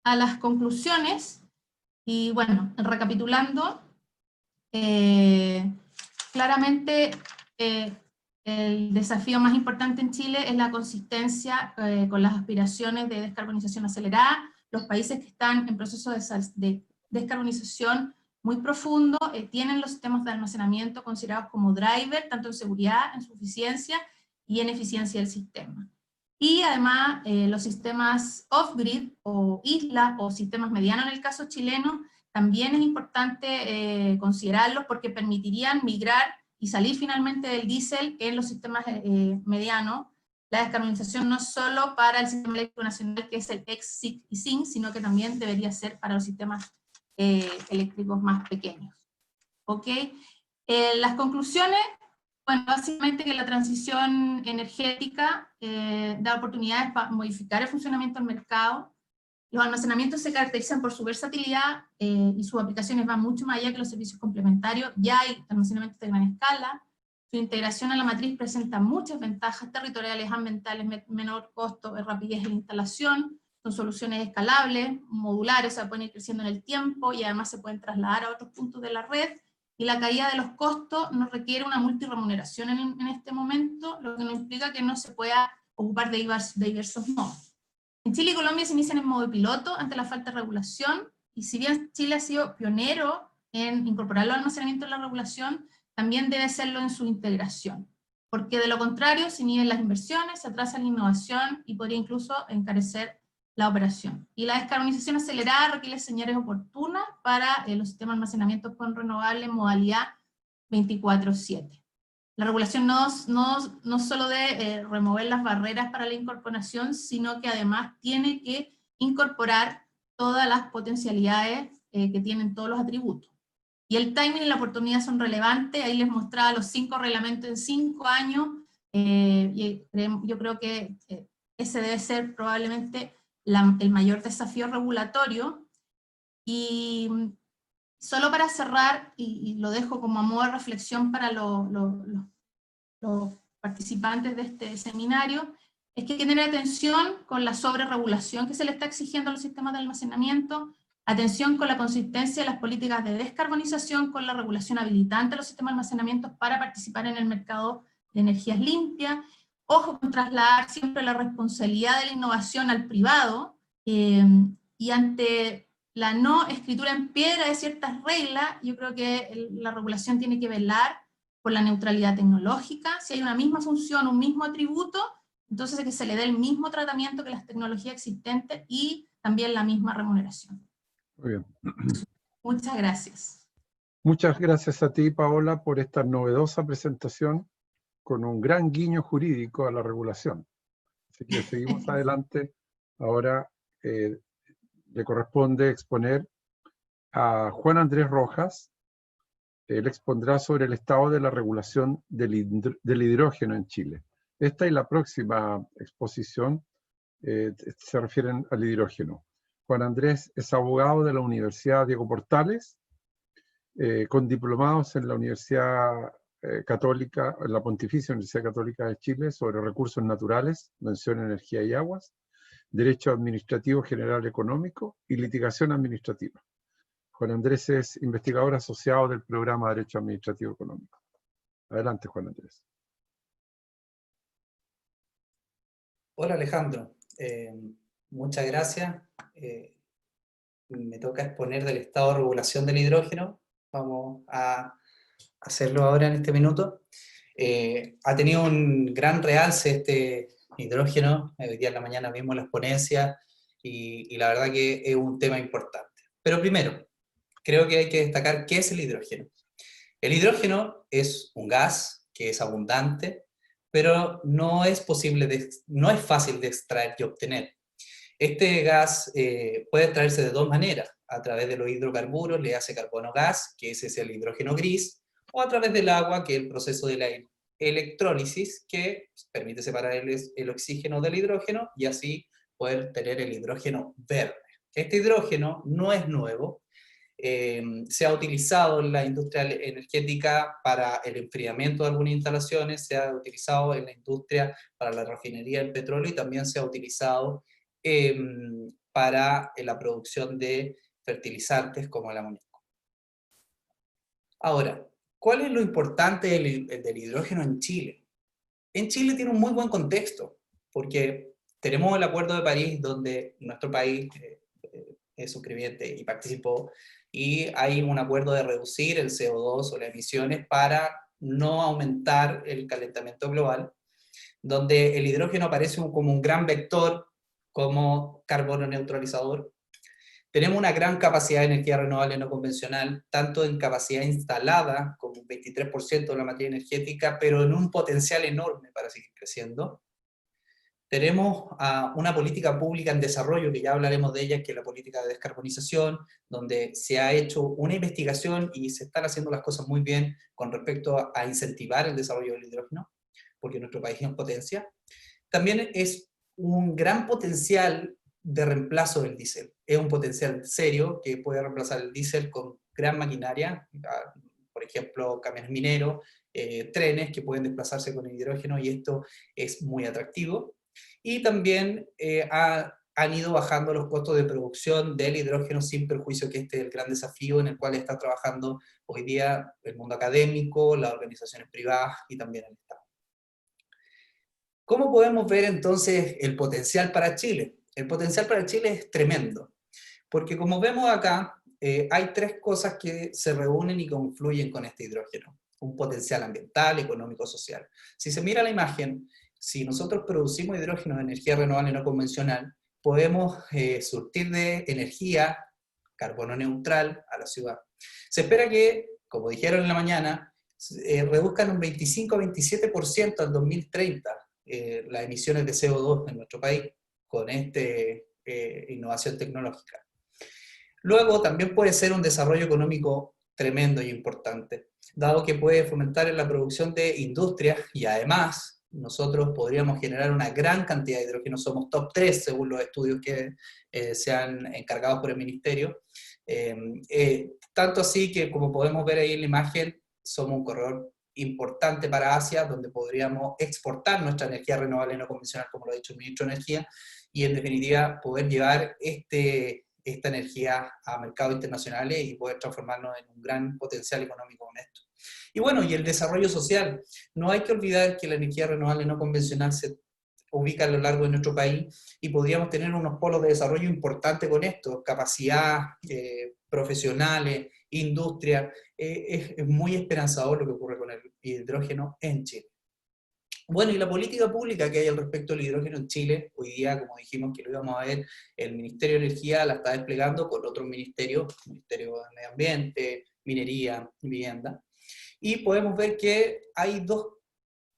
las conclusiones, y bueno, recapitulando, claramente el desafío más importante en Chile es la consistencia con las aspiraciones de descarbonización acelerada. Los países que están en proceso de descarbonización muy profundo, tienen los sistemas de almacenamiento considerados como driver, tanto en seguridad, en su eficiencia y en eficiencia del sistema. Y además los sistemas off-grid o isla o sistemas medianos en el caso chileno, también es importante considerarlos porque permitirían migrar y salir finalmente del diésel en los sistemas medianos. La descarbonización no solo para el sistema eléctrico nacional, que es el ex-SIC y SIN, sino que también debería ser para los sistemas eléctricos más pequeños. ¿Ok? Las conclusiones, bueno, básicamente que la transición energética da oportunidades para modificar el funcionamiento del mercado. Los almacenamientos se caracterizan por su versatilidad y sus aplicaciones van mucho más allá que los servicios complementarios. Ya hay almacenamientos de gran escala. Su integración a la matriz presenta muchas ventajas territoriales, ambientales, menor costo, rapidez en la instalación. Son soluciones escalables, modulares, o sea, pueden ir creciendo en el tiempo y además se pueden trasladar a otros puntos de la red. Y la caída de los costos no requiere una multiremuneración en este momento, lo que no implica que no se pueda ocupar de diversos modos. En Chile y Colombia se inician en modo piloto ante la falta de regulación, y si bien Chile ha sido pionero en incorporar los almacenamientos en la regulación, también debe serlo en su integración, porque de lo contrario se inhiben las inversiones, se atrasa la innovación y podría incluso encarecer la operación. Y la descarbonización acelerada requiere señales oportunas para los sistemas de almacenamiento con renovables en modalidad 24/7. La regulación no solo debe remover las barreras para la incorporación, sino que además tiene que incorporar todas las potencialidades que tienen todos los atributos. Y el timing y la oportunidad son relevantes. Ahí les mostraba los 5 reglamentos en 5 años, y yo creo que ese debe ser probablemente el mayor desafío regulatorio. Y solo para cerrar, y lo dejo como a modo de reflexión para los participantes de este seminario, es que hay que tener atención con la sobreregulación que se le está exigiendo a los sistemas de almacenamiento, atención con la consistencia de las políticas de descarbonización con la regulación habilitante a los sistemas de almacenamiento para participar en el mercado de energías limpias, ojo con trasladar siempre la responsabilidad de la innovación al privado, y ante la no escritura en piedra de ciertas reglas, yo creo que la regulación tiene que velar por la neutralidad tecnológica. Si hay una misma función, un mismo atributo, entonces que se le dé el mismo tratamiento que las tecnologías existentes y también la misma remuneración. Muy bien. Muchas gracias. Muchas gracias a ti, Paola, por esta novedosa presentación con un gran guiño jurídico a la regulación. Así que seguimos adelante. Ahora le corresponde exponer a Juan Andrés Rojas. Él expondrá sobre el estado de la regulación del hidrógeno en Chile. Esta y la próxima exposición se refieren al hidrógeno. Juan Andrés es abogado de la Universidad Diego Portales, con diplomados en la Universidad Católica, en la Pontificia Universidad Católica de Chile, sobre recursos naturales, mención energía y aguas, derecho administrativo general económico y litigación administrativa. Juan Andrés es investigador asociado del programa de Derecho Administrativo Económico. Adelante, Juan Andrés. Hola, Alejandro. Muchas gracias. Me toca exponer del estado de regulación del hidrógeno. Vamos a hacerlo ahora en este minuto. Ha tenido un gran realce este hidrógeno. Hoy día en la mañana vimos las ponencias y la verdad que es un tema importante. Pero primero, creo que hay que destacar qué es el hidrógeno. El hidrógeno es un gas que es abundante, pero no es fácil de extraer y obtener. Este gas puede extraerse de dos maneras: a través de los hidrocarburos, le hace carbono gas, que ese es el hidrógeno gris, o a través del agua, que es el proceso de la electrólisis, que permite separar el oxígeno del hidrógeno y así poder tener el hidrógeno verde. Este hidrógeno no es nuevo. Se ha utilizado en la industria energética para el enfriamiento de algunas instalaciones, se ha utilizado en la industria para la refinería del petróleo y también se ha utilizado para la producción de fertilizantes como el amoníaco. Ahora, ¿cuál es lo importante del hidrógeno en Chile? En Chile tiene un muy buen contexto, porque tenemos el Acuerdo de París, donde nuestro país suscribiente y participó, y hay un acuerdo de reducir el CO2 o las emisiones para no aumentar el calentamiento global, donde el hidrógeno aparece como un gran vector, como carbono neutralizador. Tenemos una gran capacidad de energía renovable no convencional, tanto en capacidad instalada, como un 23% de la materia energética, pero en un potencial enorme para seguir creciendo. Tenemos una política pública en desarrollo, que ya hablaremos de ella, que es la política de descarbonización, donde se ha hecho una investigación y se están haciendo las cosas muy bien con respecto a incentivar el desarrollo del hidrógeno, porque nuestro país es potencia. También es un gran potencial de reemplazo del diésel. Es un potencial serio que puede reemplazar el diésel con gran maquinaria, por ejemplo, camiones mineros, trenes que pueden desplazarse con el hidrógeno, y esto es muy atractivo. Y también han ido bajando los costos de producción del hidrógeno, sin perjuicio que este es el gran desafío en el cual está trabajando hoy día el mundo académico, las organizaciones privadas y también el Estado. ¿Cómo podemos ver entonces el potencial para Chile? El potencial para Chile es tremendo, porque como vemos acá, hay tres cosas que se reúnen y confluyen con este hidrógeno. Un potencial ambiental, económico, social. Si se mira la imagen, si nosotros producimos hidrógeno de energía renovable no convencional, podemos surtir de energía carbono neutral a la ciudad. Se espera que, como dijeron en la mañana, reduzcan un 25-27% al 2030 las emisiones de CO2 en nuestro país con esta innovación tecnológica. Luego también puede ser un desarrollo económico tremendo y importante, dado que puede fomentar en la producción de industrias, y además nosotros podríamos generar una gran cantidad de hidrógeno. Somos top 3 según los estudios que se han encargado por el ministerio, tanto así que, como podemos ver ahí en la imagen, somos un corredor importante para Asia, donde podríamos exportar nuestra energía renovable no convencional, como lo ha dicho el ministro de Energía, y en definitiva poder llevar esta energía a mercados internacionales y poder transformarnos en un gran potencial económico con esto. Y bueno, y el desarrollo social. No hay que olvidar que la energía renovable no convencional se ubica a lo largo de nuestro país, y podríamos tener unos polos de desarrollo importantes con esto, capacidad, profesionales, industria. Es muy esperanzador lo que ocurre con el hidrógeno en Chile. Bueno, y la política pública que hay al respecto del hidrógeno en Chile, hoy día, como dijimos que lo íbamos a ver, el Ministerio de Energía la está desplegando con otros ministerios, Ministerio de Medio Ambiente, Minería, Vivienda, y podemos ver que hay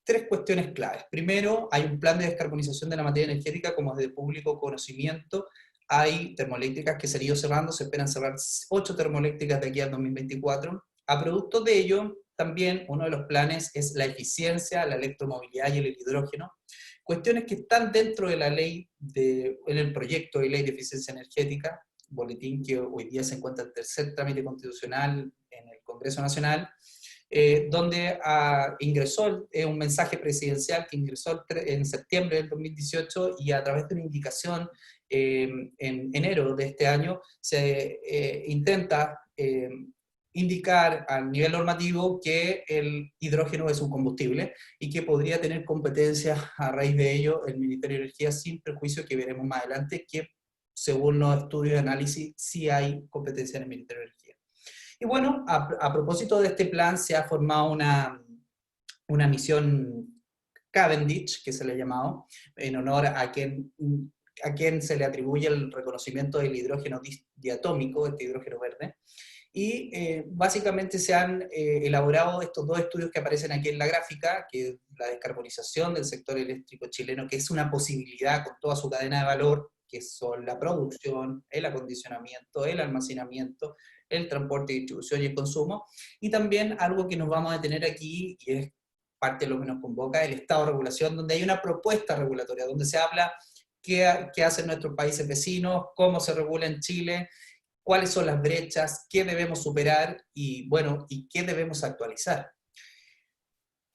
tres cuestiones claves. Primero, hay un plan de descarbonización de la materia energética, como es de público conocimiento. Hay termoeléctricas que se han ido cerrando, se esperan cerrar 8 termoeléctricas de aquí al 2024. A producto de ello, también uno de los planes es la eficiencia, la electromovilidad y el hidrógeno. Cuestiones que están dentro de la ley, en el proyecto de ley de eficiencia energética, boletín que hoy día se encuentra en tercer trámite constitucional en el Congreso Nacional, donde ingresó un mensaje presidencial que ingresó en septiembre del 2018, y a través de una indicación en enero de este año se intenta indicar a nivel normativo que el hidrógeno es un combustible y que podría tener competencia a raíz de ello el Ministerio de Energía, sin perjuicio que veremos más adelante que, según los estudios de análisis, sí hay competencia en el Ministerio de Energía. Y bueno, a propósito de este plan, se ha formado una misión Cavendish, que se le ha llamado, en honor a quien se le atribuye el reconocimiento del hidrógeno diatómico, este hidrógeno verde. Y básicamente se han elaborado estos 2 estudios que aparecen aquí en la gráfica, que es la descarbonización del sector eléctrico chileno, que es una posibilidad con toda su cadena de valor, que son la producción, el acondicionamiento, el almacenamiento, el transporte, distribución y el consumo, y también algo que nos vamos a tener aquí, y es parte de lo que nos convoca, el estado de regulación, donde hay una propuesta regulatoria, donde se habla qué hacen nuestros países vecinos, cómo se regula en Chile, cuáles son las brechas, qué debemos superar, y bueno, y qué debemos actualizar.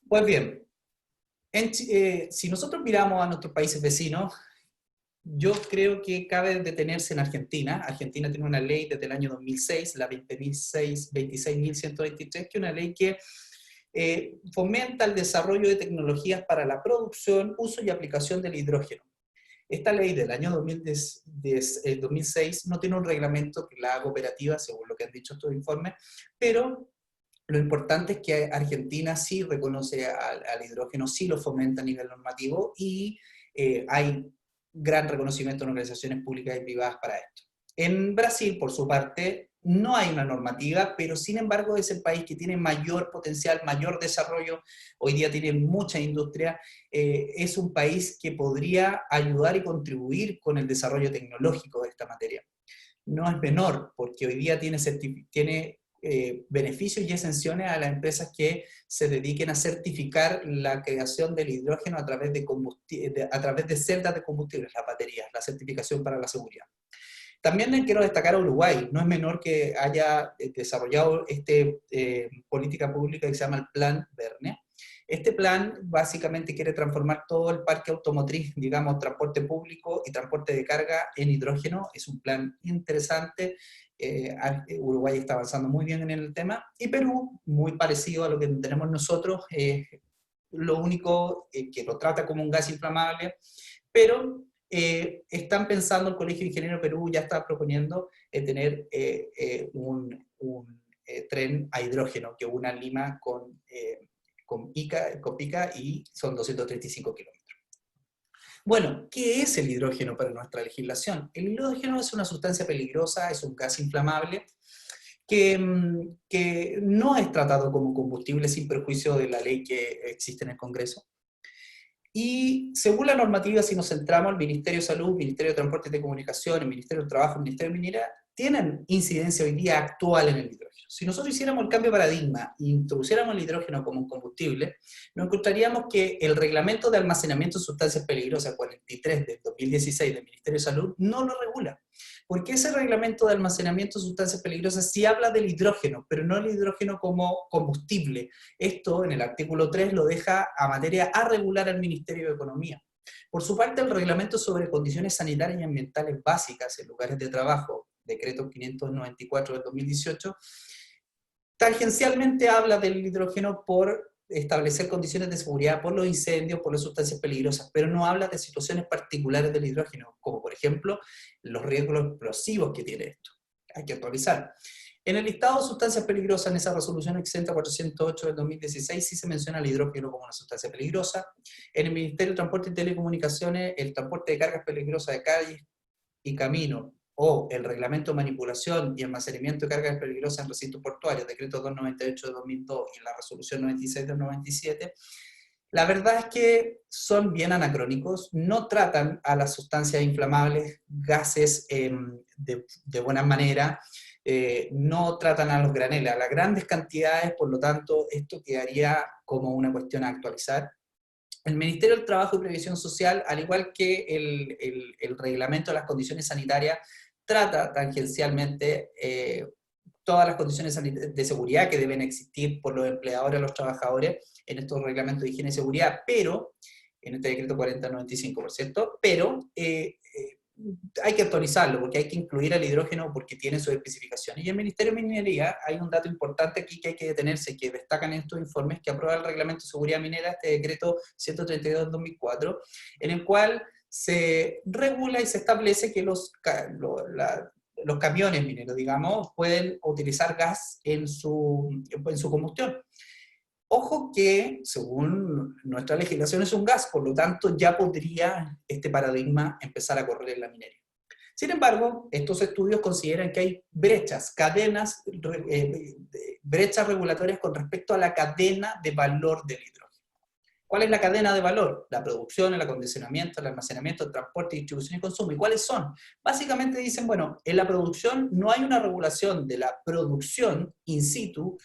Pues bien, si nosotros miramos a nuestros países vecinos, yo creo que cabe detenerse en Argentina. Argentina tiene una ley desde el año 2006, la 26.123, que es una ley que fomenta el desarrollo de tecnologías para la producción, uso y aplicación del hidrógeno. Esta ley del año 2006 no tiene un reglamento que la haga operativa, según lo que han dicho estos informes, pero lo importante es que Argentina sí reconoce al hidrógeno, sí lo fomenta a nivel normativo, y hay gran reconocimiento en organizaciones públicas y privadas para esto. En Brasil, por su parte, no hay una normativa, pero sin embargo es el país que tiene mayor potencial, mayor desarrollo, hoy día tiene mucha industria, es un país que podría ayudar y contribuir con el desarrollo tecnológico de esta materia. No es menor, porque hoy día tiene beneficios y exenciones a las empresas que se dediquen a certificar la creación del hidrógeno a través de celdas de combustibles, las baterías, la certificación para la seguridad. También quiero destacar a Uruguay. No es menor que haya desarrollado política pública que se llama el Plan Verne. Este plan básicamente quiere transformar todo el parque automotriz, digamos, transporte público y transporte de carga en hidrógeno. Es un plan interesante. Uruguay está avanzando muy bien en el tema. Y Perú, muy parecido a lo que tenemos nosotros, lo único que lo trata como un gas inflamable, pero están pensando, el Colegio de Ingenieros de Perú ya está proponiendo tener un tren a hidrógeno que una Lima con Pica, y son 235 kilómetros. Bueno, ¿qué es el hidrógeno para nuestra legislación? El hidrógeno es una sustancia peligrosa, es un gas inflamable que no es tratado como combustible sin perjuicio de la ley que existe en el Congreso. Y según la normativa, si nos centramos, el Ministerio de Salud, Ministerio de Transporte y Comunicación, el Ministerio del Trabajo, el Ministerio de Minería, tienen incidencia hoy día actual en el hidrógeno. Si nosotros hiciéramos el cambio de paradigma e introduciéramos el hidrógeno como un combustible, nos encontraríamos que el Reglamento de Almacenamiento de Sustancias Peligrosas 43 del 2016 del Ministerio de Salud no lo regula. Porque ese Reglamento de Almacenamiento de Sustancias Peligrosas sí habla del hidrógeno, pero no el hidrógeno como combustible. Esto en el artículo 3 lo deja a materia a regular al Ministerio de Economía. Por su parte, el Reglamento sobre Condiciones Sanitarias y Ambientales Básicas en Lugares de Trabajo, decreto 594 del 2018, tangencialmente habla del hidrógeno por establecer condiciones de seguridad por los incendios, por las sustancias peligrosas, pero no habla de situaciones particulares del hidrógeno, como por ejemplo los riesgos explosivos que tiene esto. Hay que actualizar. En el listado de sustancias peligrosas, en esa resolución exenta 408 del 2016, sí se menciona el hidrógeno como una sustancia peligrosa. En el Ministerio de Transporte y Telecomunicaciones, el transporte de cargas peligrosas de calles y camino, o el Reglamento de Manipulación y Almacenamiento de Cargas Peligrosas en Recintos Portuarios, decreto 298 de 2002 y la resolución 96 del 97, la verdad es que son bien anacrónicos, no tratan a las sustancias inflamables, gases de buena manera, no tratan a los graneles, a las grandes cantidades, por lo tanto, esto quedaría como una cuestión a actualizar. El Ministerio del Trabajo y Previsión Social, al igual que el Reglamento de las Condiciones Sanitarias, trata tangencialmente todas las condiciones de seguridad que deben existir por los empleadores a los trabajadores en estos reglamentos de higiene y seguridad, pero, en este decreto 4095, por cierto, pero hay que actualizarlo porque hay que incluir el hidrógeno porque tiene sus especificaciones. Y en el Ministerio de Minería hay un dato importante aquí que hay que detenerse, que destacan en estos informes, que aprueba el Reglamento de Seguridad Minera, este decreto 132/2004, en el cual se regula y se establece que los camiones mineros, digamos, pueden utilizar gas en su combustión. Ojo que, según nuestra legislación, es un gas, por lo tanto ya podría este paradigma empezar a correr en la minería. Sin embargo, estos estudios consideran que hay brechas regulatorias con respecto a la cadena de valor del hidrógeno. ¿Cuál es la cadena de valor? La producción, el acondicionamiento, el almacenamiento, el transporte, distribución y consumo. ¿Y cuáles son? Básicamente dicen, bueno, en la producción no hay una regulación de la producción in situ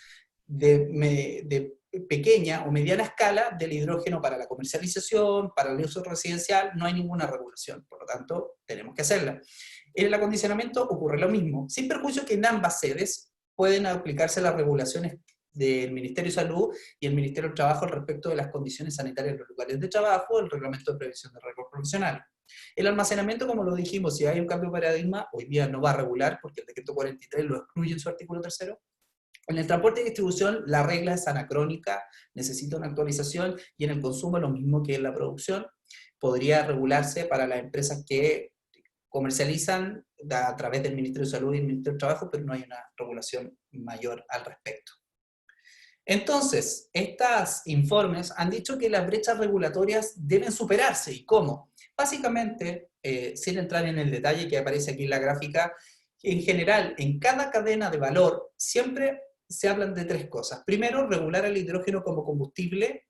de pequeña o mediana escala del hidrógeno para la comercialización, para el uso residencial, no hay ninguna regulación, por lo tanto, tenemos que hacerla. En el acondicionamiento ocurre lo mismo, sin perjuicio que en ambas sedes pueden aplicarse las regulaciones del Ministerio de Salud y el Ministerio del Trabajo respecto de las condiciones sanitarias de los lugares de trabajo, el Reglamento de Prevención de Riesgos Profesionales. El almacenamiento, como lo dijimos, si hay un cambio de paradigma, hoy día no va a regular porque el decreto 43 lo excluye en su artículo 3. En el transporte y distribución la regla es anacrónica, necesita una actualización, y en el consumo lo mismo que en la producción. podría regularse para las empresas que comercializan a través del Ministerio de Salud y el Ministerio de Trabajo, pero no hay una regulación mayor al respecto. Entonces, estos informes han dicho que las brechas regulatorias deben superarse. ¿Y cómo? Básicamente, sin entrar en el detalle que aparece aquí en la gráfica, en general, en cada cadena de valor, siempre se hablan de tres cosas. Primero, regular el hidrógeno como combustible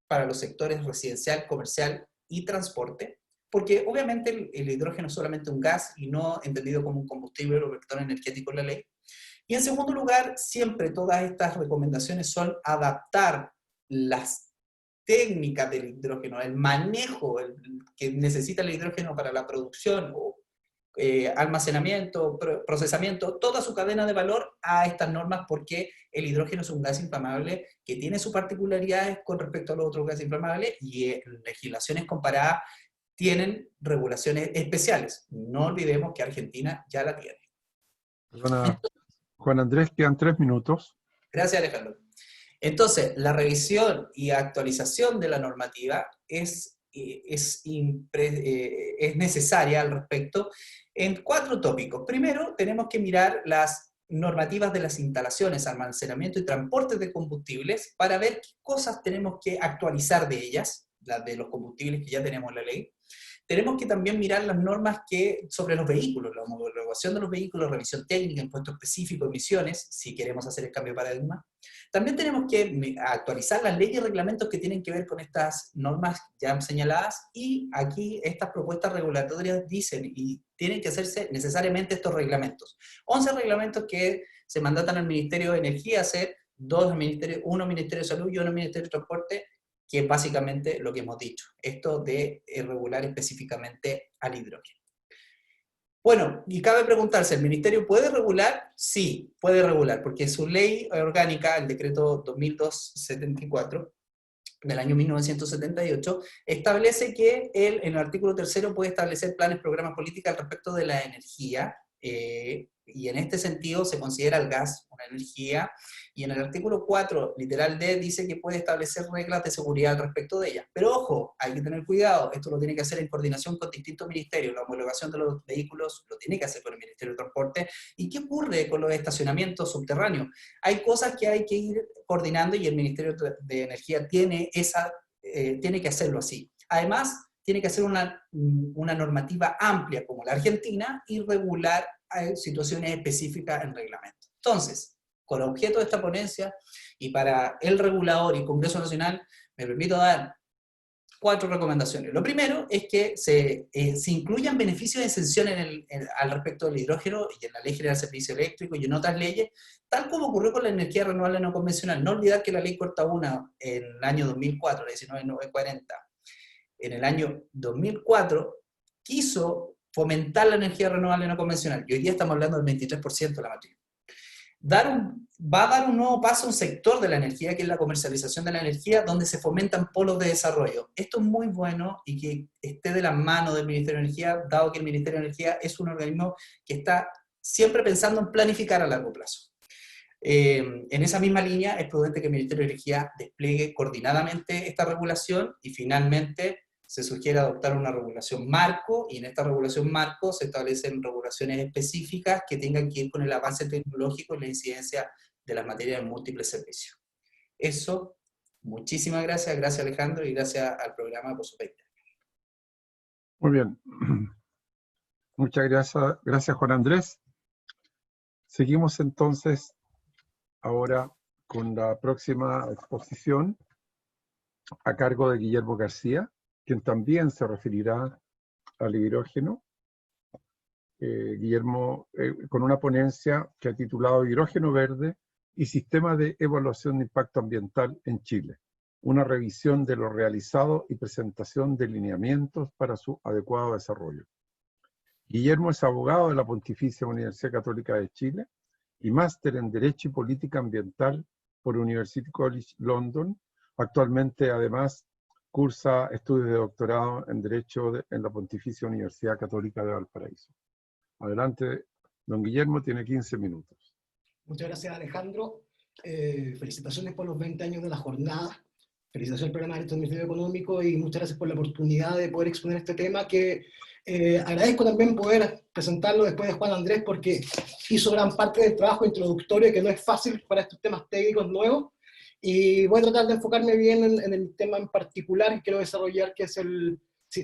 para los sectores residencial, comercial y transporte, porque obviamente el hidrógeno es solamente un gas y no entendido como un combustible o vector energético en la ley. Y en segundo lugar, siempre todas estas recomendaciones son adaptar las técnicas del hidrógeno, el manejo que necesita el hidrógeno para la producción o almacenamiento, procesamiento, toda su cadena de valor a estas normas, porque el hidrógeno es un gas inflamable que tiene sus particularidades con respecto a los otros gases inflamables y legislaciones comparadas tienen regulaciones especiales. No olvidemos que Argentina ya la tiene. Perdona, Juan Andrés, quedan 3 minutos. Gracias, Alejandro. Entonces, la revisión y actualización de la normativa es necesaria al respecto en 4 tópicos. Primero, tenemos que mirar las normativas de las instalaciones, almacenamiento y transporte de combustibles para ver qué cosas tenemos que actualizar de ellas, las de los combustibles que ya tenemos en la ley. Tenemos que también mirar las normas sobre los vehículos, la homologación de los vehículos, revisión técnica, impuesto específico, emisiones, si queremos hacer el cambio de paradigma. También tenemos que actualizar las leyes y reglamentos que tienen que ver con estas normas ya señaladas, y aquí estas propuestas regulatorias dicen, y tienen que hacerse necesariamente estos reglamentos. 11 reglamentos que se mandatan al Ministerio de Energía hacer, 2 al Ministerio, 1 al Ministerio de Salud y 1 al Ministerio de Transporte, que es básicamente lo que hemos dicho, esto de regular específicamente al hidrógeno. Bueno, y cabe preguntarse, ¿el Ministerio puede regular? Sí, puede regular, porque su ley orgánica, el decreto 2002-74, del año 1978, establece que él, en el artículo 3º, puede establecer planes, programas, políticas al respecto de la energía, y en este sentido se considera el gas una energía, y en el artículo 4, literal D, dice que puede establecer reglas de seguridad al respecto de ella. Pero ojo, hay que tener cuidado, esto lo tiene que hacer en coordinación con distintos ministerios, la homologación de los vehículos lo tiene que hacer con el Ministerio de Transporte. ¿Y qué ocurre con los estacionamientos subterráneos? Hay cosas que hay que ir coordinando y el Ministerio de Energía tiene que hacerlo así. Además, tiene que hacer una normativa amplia como la Argentina y regular situaciones específicas en reglamento. Entonces, con objeto de esta ponencia y para el regulador y Congreso Nacional, me permito dar 4 recomendaciones. Lo primero es que se incluyan beneficios de exención al respecto del hidrógeno y en la Ley General de Servicio Eléctrico y en otras leyes, tal como ocurrió con la energía renovable no convencional. No olvidar que la Ley Corta 1 en el año 2004, la 19940, en el año 2004, quiso fomentar la energía renovable no convencional, y hoy día estamos hablando del 23% de la matriz. Va a dar un nuevo paso a un sector de la energía, que es la comercialización de la energía, donde se fomentan polos de desarrollo. Esto es muy bueno y que esté de la mano del Ministerio de Energía, dado que el Ministerio de Energía es un organismo que está siempre pensando en planificar a largo plazo. En esa misma línea, es prudente que el Ministerio de Energía despliegue coordinadamente esta regulación y finalmente se sugiere adoptar una regulación marco, y en esta regulación marco se establecen regulaciones específicas que tengan que ir con el avance tecnológico y la incidencia de las materias de múltiples servicios. Eso, muchísimas gracias, gracias Alejandro, y gracias al programa por su feedback. Muy bien. Muchas gracias Juan Andrés. Seguimos entonces ahora con la próxima exposición a cargo de Guillermo García, quien también se referirá al hidrógeno. Guillermo, con una ponencia que ha titulado Hidrógeno Verde y Sistema de Evaluación de Impacto Ambiental en Chile, una revisión de lo realizado y presentación de lineamientos para su adecuado desarrollo. Guillermo es abogado de la Pontificia Universidad Católica de Chile y máster en Derecho y Política Ambiental por University College London. Actualmente, además, cursa estudios de doctorado en Derecho en la Pontificia Universidad Católica de Valparaíso. Adelante, don Guillermo, tiene 15 minutos. Muchas gracias, Alejandro. Felicitaciones por los 20 años de la jornada. felicitaciones al programa de Derecho Administrativo Económico y muchas gracias por la oportunidad de poder exponer este tema que agradezco también poder presentarlo después de Juan Andrés porque hizo gran parte del trabajo introductorio que no es fácil para estos temas técnicos nuevos y voy a tratar de enfocarme bien en el tema en particular que quiero desarrollar, que es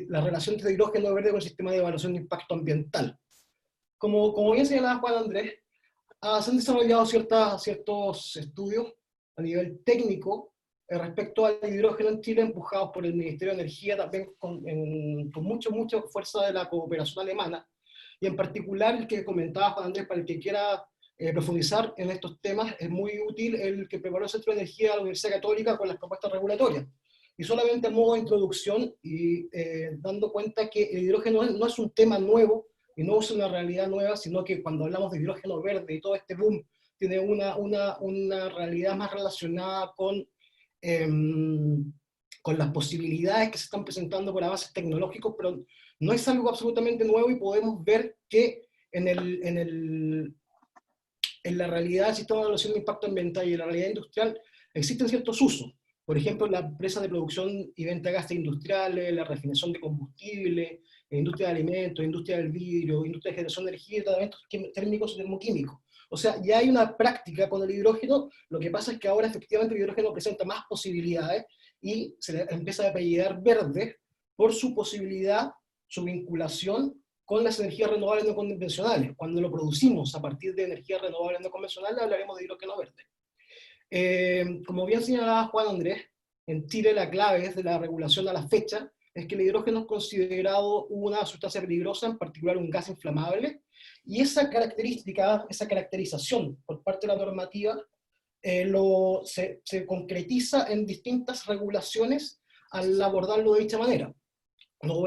la relación entre hidrógeno verde con el sistema de evaluación de impacto ambiental. Como bien señalaba Juan Andrés, se han desarrollado ciertos estudios a nivel técnico respecto al hidrógeno en Chile, empujados por el Ministerio de Energía, también con mucha fuerza de la cooperación alemana, y en particular el que comentaba Juan Andrés, para el que quiera profundizar en estos temas, es muy útil el que preparó el Centro de Energía de la Universidad Católica con las propuestas regulatorias. Y solamente a modo de introducción, y dando cuenta que el hidrógeno no es un tema nuevo, y no es una realidad nueva, sino que cuando hablamos de hidrógeno verde y todo este boom, tiene una realidad más relacionada con las posibilidades que se están presentando por avances tecnológicos, pero no es algo absolutamente nuevo y podemos ver que en la realidad del sistema de evaluación de impacto ambiental y en la realidad industrial existen ciertos usos. Por ejemplo, la empresa de producción y venta de gases industriales, la refinación de combustible, la industria de alimentos, la industria del vidrio, industria de generación de energía y tratamientos térmicos y termoquímicos. O sea, ya hay una práctica con el hidrógeno, lo que pasa es que ahora efectivamente el hidrógeno presenta más posibilidades y se le empieza a apellidar verde por su posibilidad, su vinculación con las energías renovables no convencionales. Cuando lo producimos a partir de energías renovables no convencionales, hablaremos de hidrógeno verde. Como bien señalaba Juan Andrés, en Chile la clave desde la regulación a la fecha es que el hidrógeno es considerado una sustancia peligrosa, en particular un gas inflamable, y esa característica, esa caracterización por parte de la normativa se concretiza en distintas regulaciones al abordarlo de dicha manera. No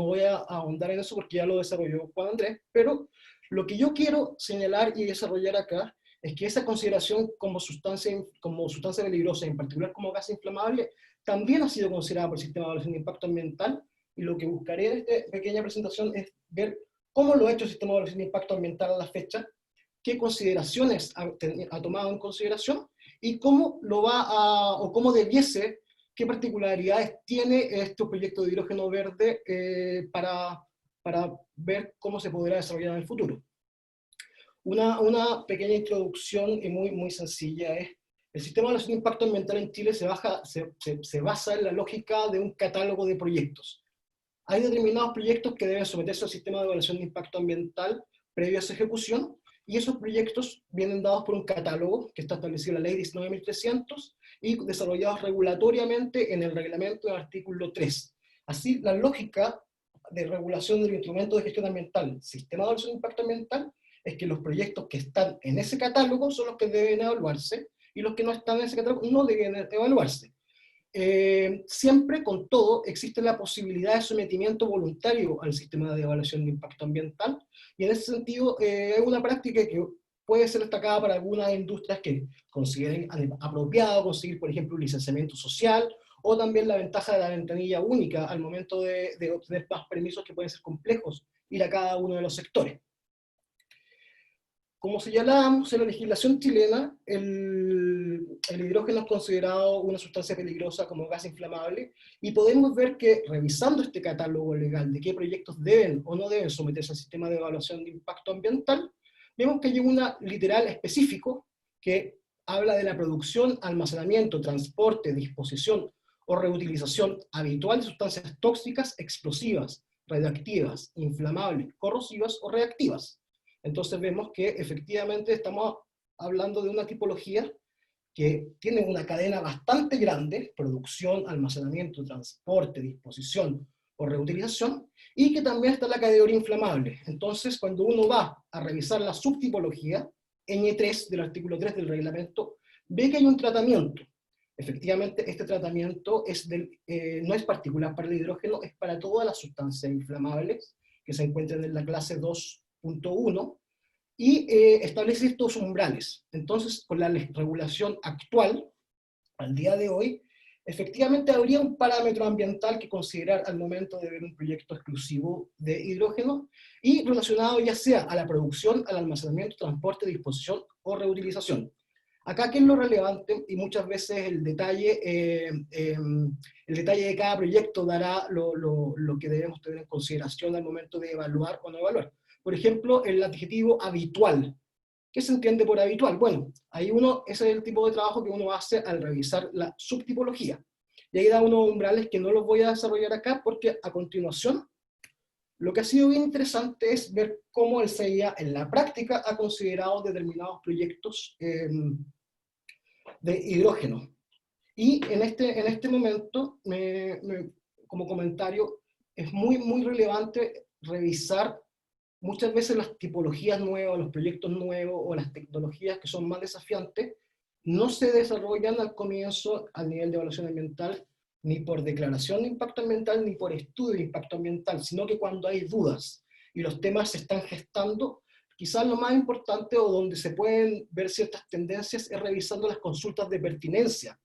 voy a ahondar en eso porque ya lo desarrolló Juan Andrés, pero lo que yo quiero señalar y desarrollar acá es que esa consideración como sustancia peligrosa, en particular como gas inflamable, también ha sido considerada por el Sistema de Evaluación de Impacto Ambiental, y lo que buscaré en esta pequeña presentación es ver cómo lo ha hecho el Sistema de Evaluación de Impacto Ambiental a la fecha, qué consideraciones ha tomado en consideración, y cómo cómo debiese, qué particularidades tiene este proyecto de hidrógeno verde para ver cómo se podrá desarrollar en el futuro. Una pequeña introducción y muy sencilla es: el sistema de evaluación de impacto ambiental en Chile se basa en la lógica de un catálogo de proyectos. Hay determinados proyectos que deben someterse al sistema de evaluación de impacto ambiental previo a su ejecución, y esos proyectos vienen dados por un catálogo que está establecido en la Ley 19.300 y desarrollados regulatoriamente en el reglamento del artículo 3. Así, la lógica de regulación del instrumento de gestión ambiental, sistema de evaluación de impacto ambiental, es que los proyectos que están en ese catálogo son los que deben evaluarse, y los que no están en ese catálogo no deben evaluarse. Siempre, con todo, existe la posibilidad de sometimiento voluntario al sistema de evaluación de impacto ambiental, y en ese sentido es una práctica que puede ser destacada para algunas industrias que consideren apropiado conseguir, por ejemplo, un licenciamiento social, o también la ventaja de la ventanilla única al momento de obtener más permisos que pueden ser complejos ir a cada uno de los sectores. Como señalábamos, en la legislación chilena, el hidrógeno es considerado una sustancia peligrosa como gas inflamable, y podemos ver que, revisando este catálogo legal de qué proyectos deben o no deben someterse al sistema de evaluación de impacto ambiental, vemos que hay un literal específico que habla de la producción, almacenamiento, transporte, disposición o reutilización habitual de sustancias tóxicas, explosivas, radioactivas, inflamables, corrosivas o reactivas. Entonces vemos que efectivamente estamos hablando de una tipología que tiene una cadena bastante grande: producción, almacenamiento, transporte, disposición o reutilización, y que también está la categoría inflamable. Entonces, cuando uno va a revisar la subtipología, N3 del artículo 3 del reglamento, ve que hay un tratamiento. Efectivamente, este tratamiento no es particular para el hidrógeno, es para todas las sustancias inflamables que se encuentran en la clase 2.1, y establece estos umbrales. Entonces, con la regulación actual, al día de hoy, efectivamente habría un parámetro ambiental que considerar al momento de ver un proyecto exclusivo de hidrógeno, y relacionado ya sea a la producción, al almacenamiento, transporte, disposición o reutilización. Acá, ¿qué es lo relevante? Y muchas veces el detalle de cada proyecto dará lo que debemos tener en consideración al momento de evaluar o no evaluar. Por ejemplo, el adjetivo habitual. ¿Qué se entiende por habitual? Bueno, ahí ese es el tipo de trabajo que uno hace al revisar la subtipología. Y ahí da unos umbrales que no los voy a desarrollar acá, porque a continuación, lo que ha sido bien interesante es ver cómo el CIA en la práctica ha considerado determinados proyectos de hidrógeno. Y en este momento, como comentario, es muy relevante revisar muchas veces las tipologías nuevas, los proyectos nuevos o las tecnologías que son más desafiantes, no se desarrollan al comienzo a nivel de evaluación ambiental, ni por declaración de impacto ambiental, ni por estudio de impacto ambiental, sino que cuando hay dudas y los temas se están gestando, quizás lo más importante o donde se pueden ver ciertas tendencias es revisando las consultas de pertinencia,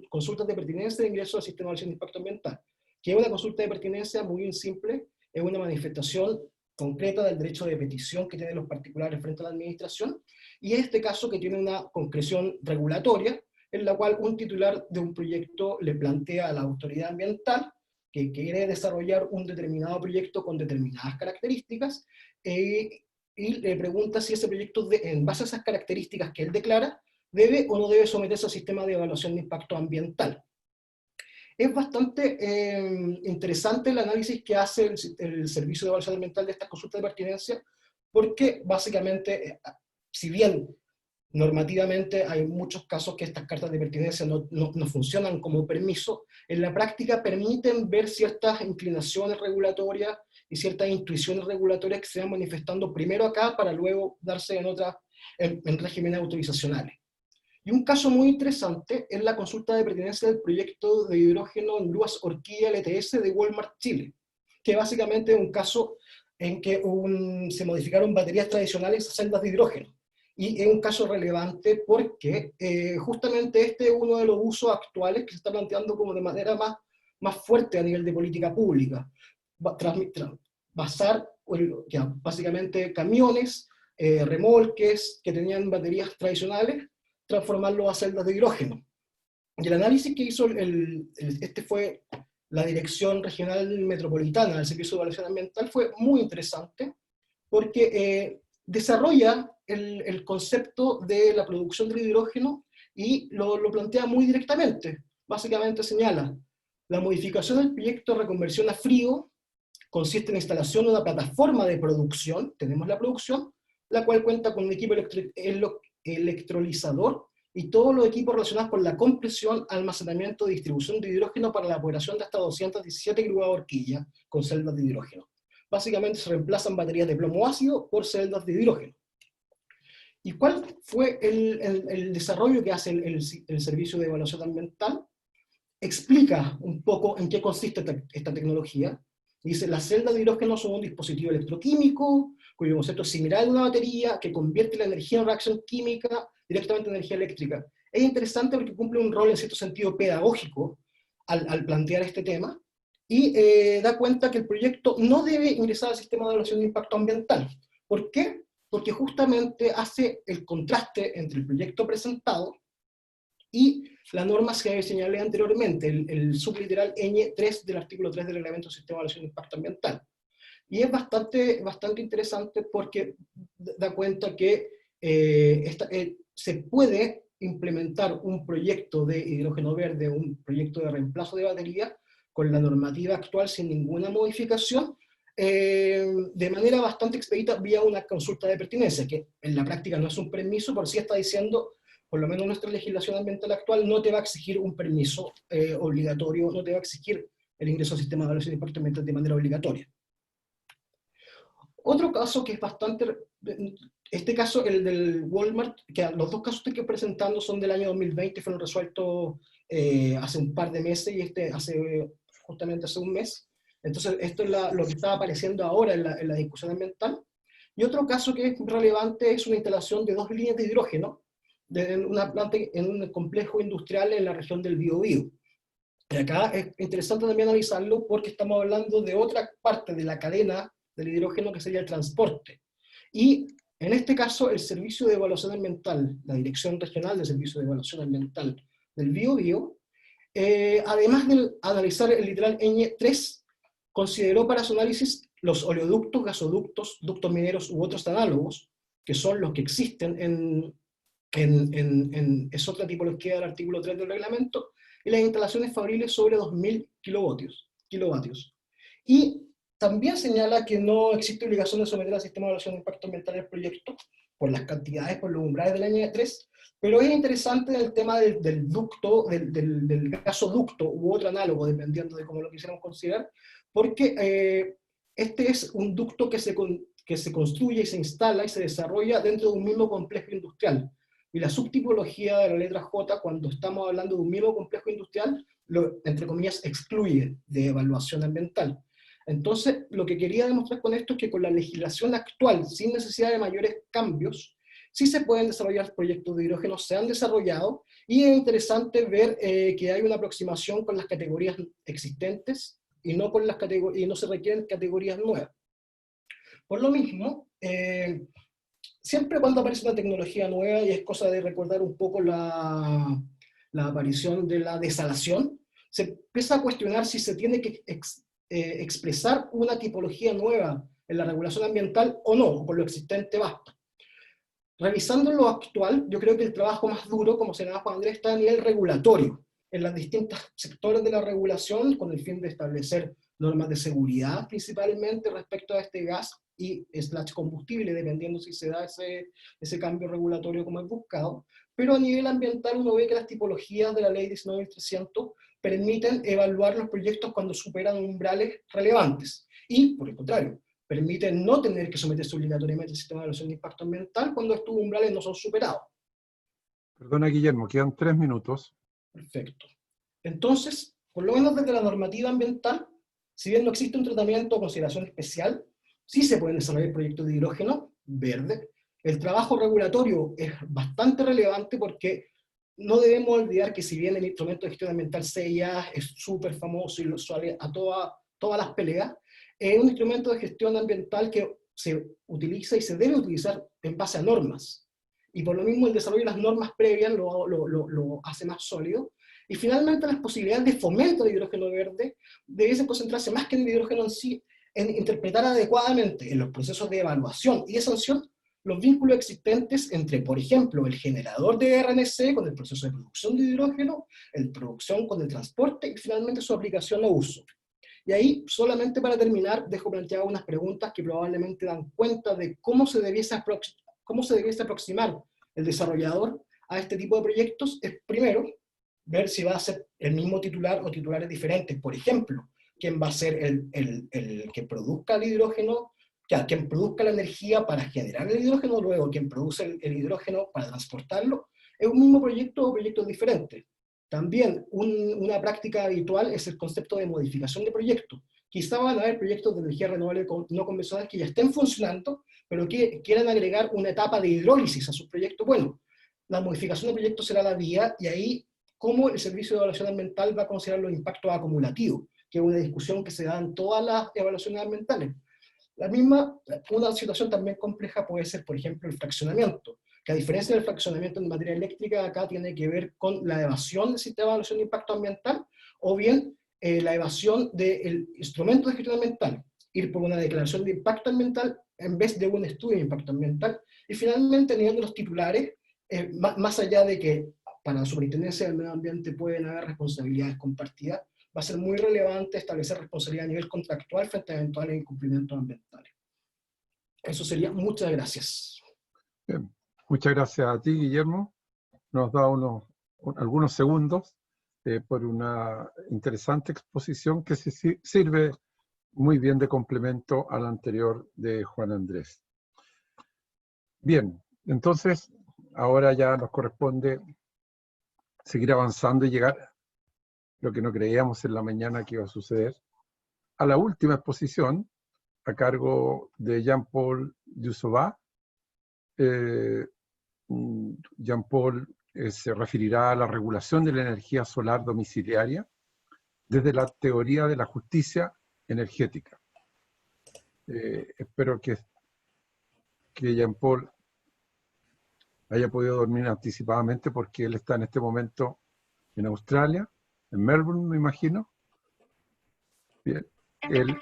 consultas de pertinencia de ingreso al sistema de evaluación de impacto ambiental, que es una consulta de pertinencia muy simple, es una manifestación concreta del derecho de petición que tienen los particulares frente a la administración, y en este caso que tiene una concreción regulatoria, en la cual un titular de un proyecto le plantea a la autoridad ambiental que quiere desarrollar un determinado proyecto con determinadas características, y le pregunta si ese proyecto, en base a esas características que él declara, debe o no debe someterse al sistema de evaluación de impacto ambiental. Es bastante interesante el análisis que hace el Servicio de Evaluación Ambiental de estas consultas de pertinencia, porque básicamente, si bien normativamente hay muchos casos que estas cartas de pertinencia no funcionan como permiso, en la práctica permiten ver ciertas inclinaciones regulatorias y ciertas intuiciones regulatorias que se van manifestando primero acá para luego darse en regímenes autorizacionales. Y un caso muy interesante es la consulta de pertinencia del proyecto de hidrógeno en Luas Orquídea LTS de Walmart Chile, que básicamente es un caso en que se modificaron baterías tradicionales a celdas de hidrógeno. Y es un caso relevante porque justamente este es uno de los usos actuales que se está planteando como de manera más fuerte a nivel de política pública. Basar básicamente camiones, remolques que tenían baterías tradicionales, transformarlo a celdas de hidrógeno. Y el análisis que hizo fue la Dirección Regional Metropolitana del Servicio de Evaluación Ambiental, fue muy interesante, porque desarrolla el concepto de la producción del hidrógeno y lo plantea muy directamente. Básicamente señala, la modificación del proyecto de reconversión a frío consiste en la instalación de una plataforma de producción, tenemos la producción, la cual cuenta con un equipo electrolizador y todos los equipos relacionados con la compresión, almacenamiento y distribución de hidrógeno para la operación de hasta 217 grúas horquilla con celdas de hidrógeno. Básicamente se reemplazan baterías de plomo ácido por celdas de hidrógeno. ¿Y cuál fue el desarrollo que hace el Servicio de Evaluación Ambiental? Explica un poco en qué consiste esta tecnología. Dice, las celdas de hidrógeno son un dispositivo electroquímico, cuyo concepto es similar a una batería, que convierte la energía en reacción química directamente en energía eléctrica. Es interesante porque cumple un rol en cierto sentido pedagógico al plantear este tema, y da cuenta que el proyecto no debe ingresar al sistema de evaluación de impacto ambiental. ¿Por qué? Porque justamente hace el contraste entre el proyecto presentado y la norma que señalé anteriormente, el subliteral Ñ3 del artículo 3 del Reglamento del Sistema de Evaluación de Impacto Ambiental. Y es bastante interesante porque da cuenta que se puede implementar un proyecto de hidrógeno verde, un proyecto de reemplazo de batería, con la normativa actual sin ninguna modificación, de manera bastante expedita vía una consulta de pertinencia, que en la práctica no es un permiso, pero sí está diciendo, por lo menos nuestra legislación ambiental actual no te va a exigir un permiso obligatorio, no te va a exigir el ingreso al sistema de evaluación de impacto ambiental de manera obligatoria. Otro caso que es bastante, este caso, el del Walmart, que los dos casos que estoy presentando son del año 2020, fueron resueltos hace un par de meses, y justamente hace un mes. Entonces esto es lo que está apareciendo ahora en la discusión ambiental. Y otro caso que es relevante es una instalación de 2 líneas de hidrógeno en una planta, en un complejo industrial en la región del Biobío. Y acá es interesante también analizarlo porque estamos hablando de otra parte de la cadena del hidrógeno, que sería el transporte. Y En este caso, el Servicio de Evaluación Ambiental, la Dirección Regional de Servicio de Evaluación Ambiental del Biobío, además de analizar el litoral Ñe 3, consideró para su análisis los oleoductos, gasoductos, ductos mineros u otros análogos, que son los que existen es otra tipología del artículo 3 del reglamento, y las instalaciones fabriles sobre 2.000 kilovatios. Y también señala que no existe obligación de someter al sistema de evaluación de impacto ambiental el proyecto, por las cantidades, por los umbrales del año 3, pero es interesante el tema del ducto, del gasoducto u otro análogo, dependiendo de cómo lo quisiéramos considerar, porque este es un ducto que se construye y se instala y se desarrolla dentro de un mismo complejo industrial. Y la subtipología de la letra J, cuando estamos hablando de un mismo complejo industrial, lo, entre comillas, excluye de evaluación ambiental. Entonces, lo que quería demostrar con esto es que con la legislación actual, sin necesidad de mayores cambios, sí se pueden desarrollar proyectos de hidrógeno, se han desarrollado, y es interesante ver que hay una aproximación con las categorías existentes, y no, y no se requieren categorías nuevas. Por lo mismo, siempre cuando aparece una tecnología nueva, y es cosa de recordar un poco la aparición de la desalación, se empieza a cuestionar si se tiene que expresar una tipología nueva en la regulación ambiental o no, o con lo existente basta. Revisando lo actual, yo creo que el trabajo más duro, como señalaba Juan Andrés, está a nivel regulatorio, en los distintos sectores de la regulación, con el fin de establecer normas de seguridad principalmente respecto a este gas y combustible, dependiendo si se da ese cambio regulatorio como es buscado. Pero a nivel ambiental uno ve que las tipologías de la ley 19.300 permiten evaluar los proyectos cuando superan umbrales relevantes. Y, por el contrario, permiten no tener que someterse obligatoriamente al sistema de evaluación de impacto ambiental cuando estos umbrales no son superados. Perdona, Guillermo, quedan 3 minutos. Perfecto. Entonces, por lo menos desde la normativa ambiental, si bien no existe un tratamiento o consideración especial, sí se pueden desarrollar proyectos de hidrógeno verde. El trabajo regulatorio es bastante relevante porque no debemos olvidar que si bien el instrumento de gestión ambiental CIA es súper famoso y lo sale a todas las peleas, es un instrumento de gestión ambiental que se utiliza y se debe utilizar en base a normas. Y por lo mismo el desarrollo de las normas previas lo hace más sólido. Y finalmente las posibilidades de fomento del hidrógeno verde debiesen concentrarse más que en el hidrógeno en sí, en interpretar adecuadamente en los procesos de evaluación y de sanción los vínculos existentes entre, por ejemplo, el generador de RNC con el proceso de producción de hidrógeno, el producción con el transporte y finalmente su aplicación o uso. Y ahí, solamente para terminar, dejo planteadas unas preguntas que probablemente dan cuenta de cómo se debiese aproximar el desarrollador a este tipo de proyectos. Es primero, ver si va a ser el mismo titular o titulares diferentes. Por ejemplo, quién va a ser el que produzca el hidrógeno, quien produzca la energía para generar el hidrógeno, luego quien produce el hidrógeno para transportarlo. Es un mismo proyecto o proyectos diferentes. También una práctica habitual es el concepto de modificación de proyecto. Quizá van a haber proyectos de energía renovable no convencionales que ya estén funcionando, pero que quieran agregar una etapa de hidrólisis a sus proyectos. Bueno, la modificación de proyectos será la vía, y ahí cómo el Servicio de Evaluación Ambiental va a considerar los impactos acumulativos, que es una discusión que se da en todas las evaluaciones ambientales. Una situación también compleja puede ser, por ejemplo, el fraccionamiento, que a diferencia del fraccionamiento en materia eléctrica, acá tiene que ver con la evasión del sistema de evaluación de impacto ambiental, o bien la evasión del instrumento de gestión ambiental, ir por una declaración de impacto ambiental en vez de un estudio de impacto ambiental. Y finalmente, a nivel de los titulares, más allá de que para la superintendencia del medio ambiente pueden haber responsabilidades compartidas, va a ser muy relevante establecer responsabilidad a nivel contractual frente a eventuales incumplimientos ambientales. Eso sería. Muchas gracias. Bien. Muchas gracias a ti, Guillermo. Nos da algunos segundos por una interesante exposición que sirve muy bien de complemento a la anterior de Juan Andrés. Bien, entonces ahora ya nos corresponde seguir avanzando y llegar, lo que no creíamos en la mañana que iba a suceder, a la última exposición a cargo de Jean-Paul Dussobat. Jean-Paul se referirá a la regulación de la energía solar domiciliaria desde la teoría de la justicia energética. Espero que que Jean-Paul haya podido dormir anticipadamente, porque él está en este momento en Australia, en Melbourne, me imagino. Bien, él,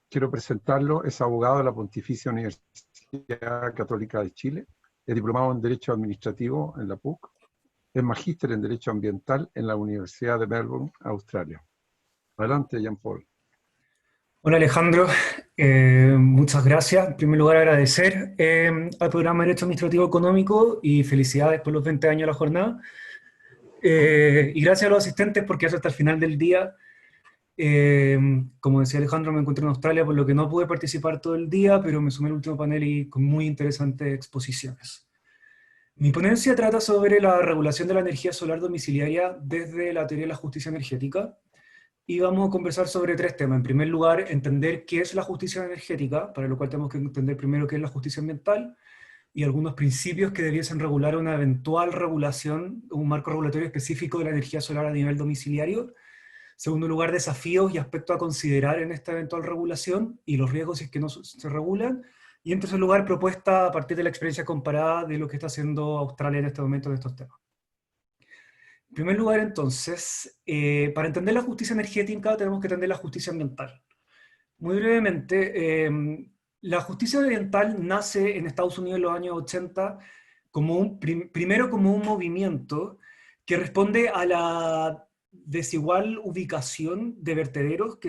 quiero presentarlo, es abogado de la Pontificia Universidad Católica de Chile, es diplomado en Derecho Administrativo en la PUC, es magíster en Derecho Ambiental en la Universidad de Melbourne, Australia. Adelante, Jean-Paul. Hola Alejandro, muchas gracias. En primer lugar agradecer al programa de Derecho Administrativo Económico y felicidades por los 20 años de la jornada. Y gracias a los asistentes porque hasta el final del día, como decía Alejandro, me encontré en Australia, por lo que no pude participar todo el día, pero me sumé al último panel y con muy interesantes exposiciones. Mi ponencia trata sobre la regulación de la energía solar domiciliaria desde la teoría de la justicia energética. Y vamos a conversar sobre 3 temas. En primer lugar, entender qué es la justicia energética, para lo cual tenemos que entender primero qué es la justicia ambiental, y algunos principios que debiesen regular una eventual regulación, un marco regulatorio específico de la energía solar a nivel domiciliario. En segundo lugar, desafíos y aspectos a considerar en esta eventual regulación, y los riesgos si es que no se regulan. Y en tercer lugar, propuesta a partir de la experiencia comparada de lo que está haciendo Australia en este momento en estos temas. En primer lugar, entonces, para entender la justicia energética tenemos que entender la justicia ambiental. Muy brevemente, la justicia ambiental nace en Estados Unidos en los años 80 como primero como un movimiento que responde a la desigual ubicación de vertederos que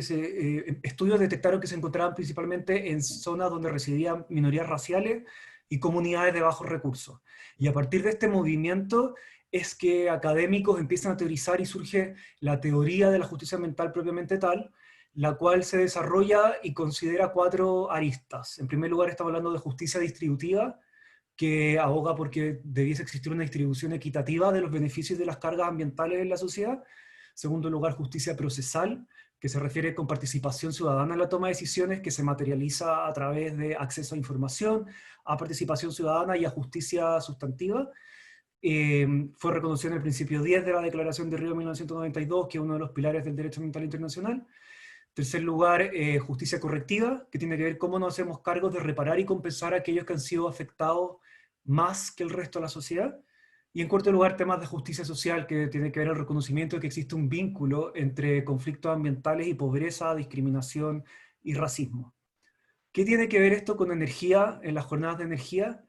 estudios detectaron que se encontraban principalmente en zonas donde residían minorías raciales y comunidades de bajos recursos. Y a partir de este movimiento es que académicos empiezan a teorizar y surge la teoría de la justicia ambiental propiamente tal, la cual se desarrolla y considera 4 aristas. En primer lugar, estamos hablando de justicia distributiva, que aboga porque debiese existir una distribución equitativa de los beneficios de las cargas ambientales en la sociedad. En segundo lugar, justicia procesal, que se refiere con participación ciudadana en la toma de decisiones, que se materializa a través de acceso a información, a participación ciudadana y a justicia sustantiva. Fue reconocido en el principio 10 de la Declaración de Río de 1992, que es uno de los pilares del derecho ambiental internacional. En tercer lugar, justicia correctiva, que tiene que ver cómo nos hacemos cargo de reparar y compensar a aquellos que han sido afectados más que el resto de la sociedad. Y en cuarto lugar, temas de justicia social, que tiene que ver el reconocimiento de que existe un vínculo entre conflictos ambientales y pobreza, discriminación y racismo. ¿Qué tiene que ver esto con energía en las jornadas de energía?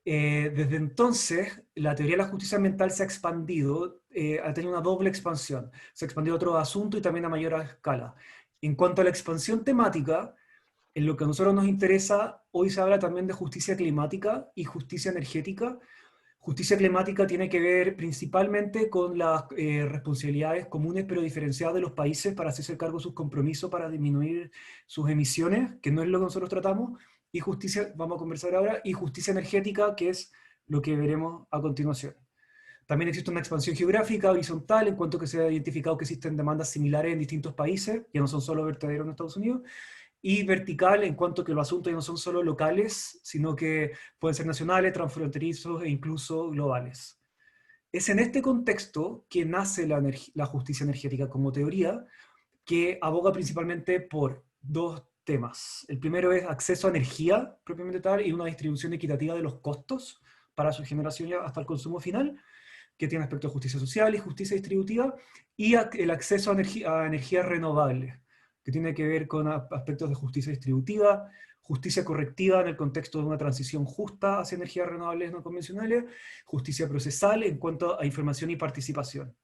Desde entonces, la teoría de la justicia ambiental se ha expandido, ha tenido una doble expansión. Se ha expandido a otros asuntos y también a mayor escala. En cuanto a la expansión temática, en lo que a nosotros nos interesa, hoy se habla también de justicia climática y justicia energética. Justicia climática tiene que ver principalmente con las responsabilidades comunes pero diferenciadas de los países para hacerse cargo de sus compromisos para disminuir sus emisiones, que no es lo que nosotros tratamos. Y justicia, vamos a conversar ahora, y justicia energética, que es lo que veremos a continuación. También existe una expansión geográfica horizontal, en cuanto que se ha identificado que existen demandas similares en distintos países, que no son solo vertederos en Estados Unidos, y vertical, en cuanto que los asuntos ya no son solo locales, sino que pueden ser nacionales, transfronterizos e incluso globales. Es en este contexto que nace la justicia energética como teoría, que aboga principalmente por 2 temas. El primero es acceso a energía, propiamente tal, y una distribución equitativa de los costos para su generación hasta el consumo final, que tiene aspectos de justicia social y justicia distributiva, y el acceso a energías renovables, que tiene que ver con aspectos de justicia distributiva, justicia correctiva en el contexto de una transición justa hacia energías renovables no convencionales, justicia procesal en cuanto a información y participación.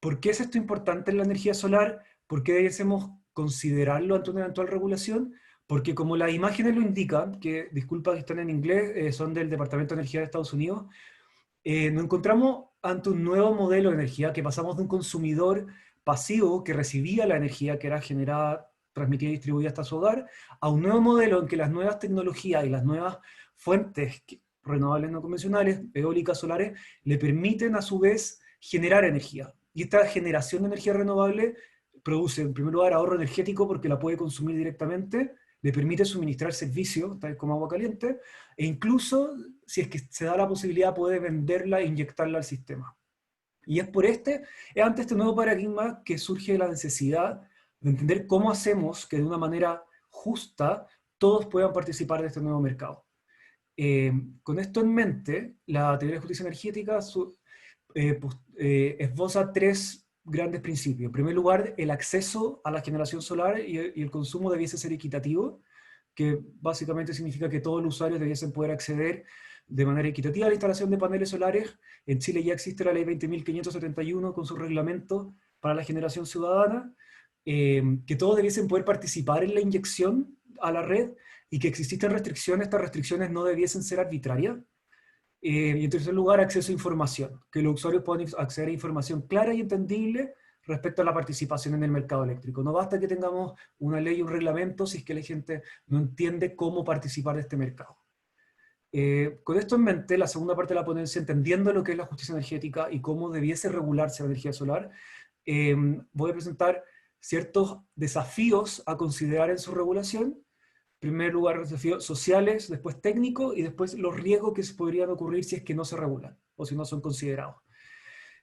¿Por qué es esto importante en la energía solar? ¿Por qué debemos considerarlo ante una eventual regulación? Porque como las imágenes lo indican, que disculpa que están en inglés, son del Departamento de Energía de Estados Unidos, nos encontramos ante un nuevo modelo de energía, que pasamos de un consumidor pasivo que recibía la energía que era generada, transmitida y distribuida hasta su hogar, a un nuevo modelo en que las nuevas tecnologías y las nuevas fuentes renovables no convencionales, eólicas, solares, le permiten a su vez generar energía. Y esta generación de energía renovable produce, en primer lugar, ahorro energético porque la puede consumir directamente, le permite suministrar servicios, tal como agua caliente, e incluso, si es que se da la posibilidad, puede venderla e inyectarla al sistema. Y es ante este nuevo paradigma que surge la necesidad de entender cómo hacemos que de una manera justa todos puedan participar de este nuevo mercado. Con esto en mente, la teoría de justicia energética esboza tres grandes principios. En primer lugar, el acceso a la generación solar y el consumo debiese ser equitativo, que básicamente significa que todos los usuarios debiesen poder acceder de manera equitativa a la instalación de paneles solares. En Chile ya existe la ley 20.571 con su reglamento para la generación ciudadana, que todos debiesen poder participar en la inyección a la red y que existen restricciones, estas restricciones no debiesen ser arbitrarias. Y en tercer lugar, acceso a información, que los usuarios puedan acceder a información clara y entendible respecto a la participación en el mercado eléctrico. No basta que tengamos una ley y un reglamento si es que la gente no entiende cómo participar de este mercado. Con esto en mente, la segunda parte de la ponencia, entendiendo lo que es la justicia energética y cómo debiese regularse la energía solar, voy a presentar ciertos desafíos a considerar en su regulación. En primer lugar, los desafíos sociales, después técnicos y después los riesgos que se podrían ocurrir si es que no se regulan o si no son considerados.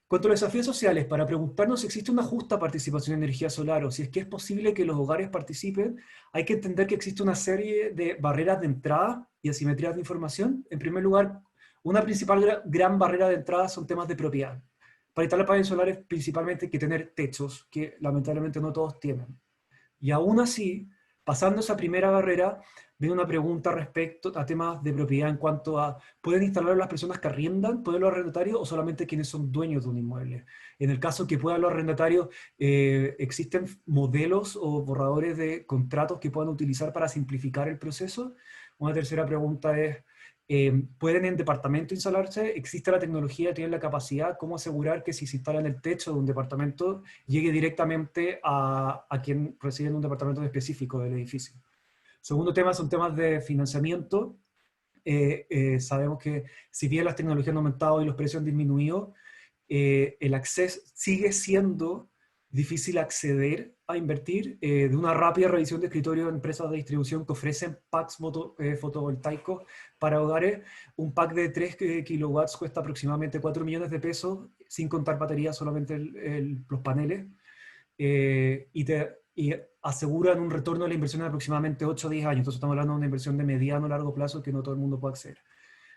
Cuanto a los desafíos sociales, para preguntarnos si existe una justa participación en energía solar o si es que es posible que los hogares participen, hay que entender que existe una serie de barreras de entrada y asimetrías de información. En primer lugar, una principal gran barrera de entrada son temas de propiedad. Para instalar paneles solares principalmente hay que tener techos, que lamentablemente no todos tienen. Y aún así, pasando esa primera barrera, viene una pregunta respecto a temas de propiedad en cuanto a, ¿pueden instalarlo las personas que arriendan, pueden los arrendatarios o solamente quienes son dueños de un inmueble? En el caso que puedan los arrendatarios, ¿existen modelos o borradores de contratos que puedan utilizar para simplificar el proceso? Una tercera pregunta es, ¿pueden en departamento instalarse? ¿Existe la tecnología, tienen la capacidad? ¿Cómo asegurar que si se instala en el techo de un departamento, llegue directamente a quien reside en un departamento específico del edificio? Segundo tema son temas de financiamiento. Sabemos que si bien las tecnologías han aumentado y los precios han disminuido, el acceso sigue siendo difícil acceder a invertir. De una rápida revisión de escritorio de empresas de distribución que ofrecen packs fotovoltaicos para hogares, un pack de 3 kilowatts cuesta aproximadamente 4 millones de pesos, sin contar baterías, solamente los paneles, y aseguran un retorno de la inversión de aproximadamente 8 o 10 años. Entonces estamos hablando de una inversión de mediano a largo plazo que no todo el mundo puede acceder.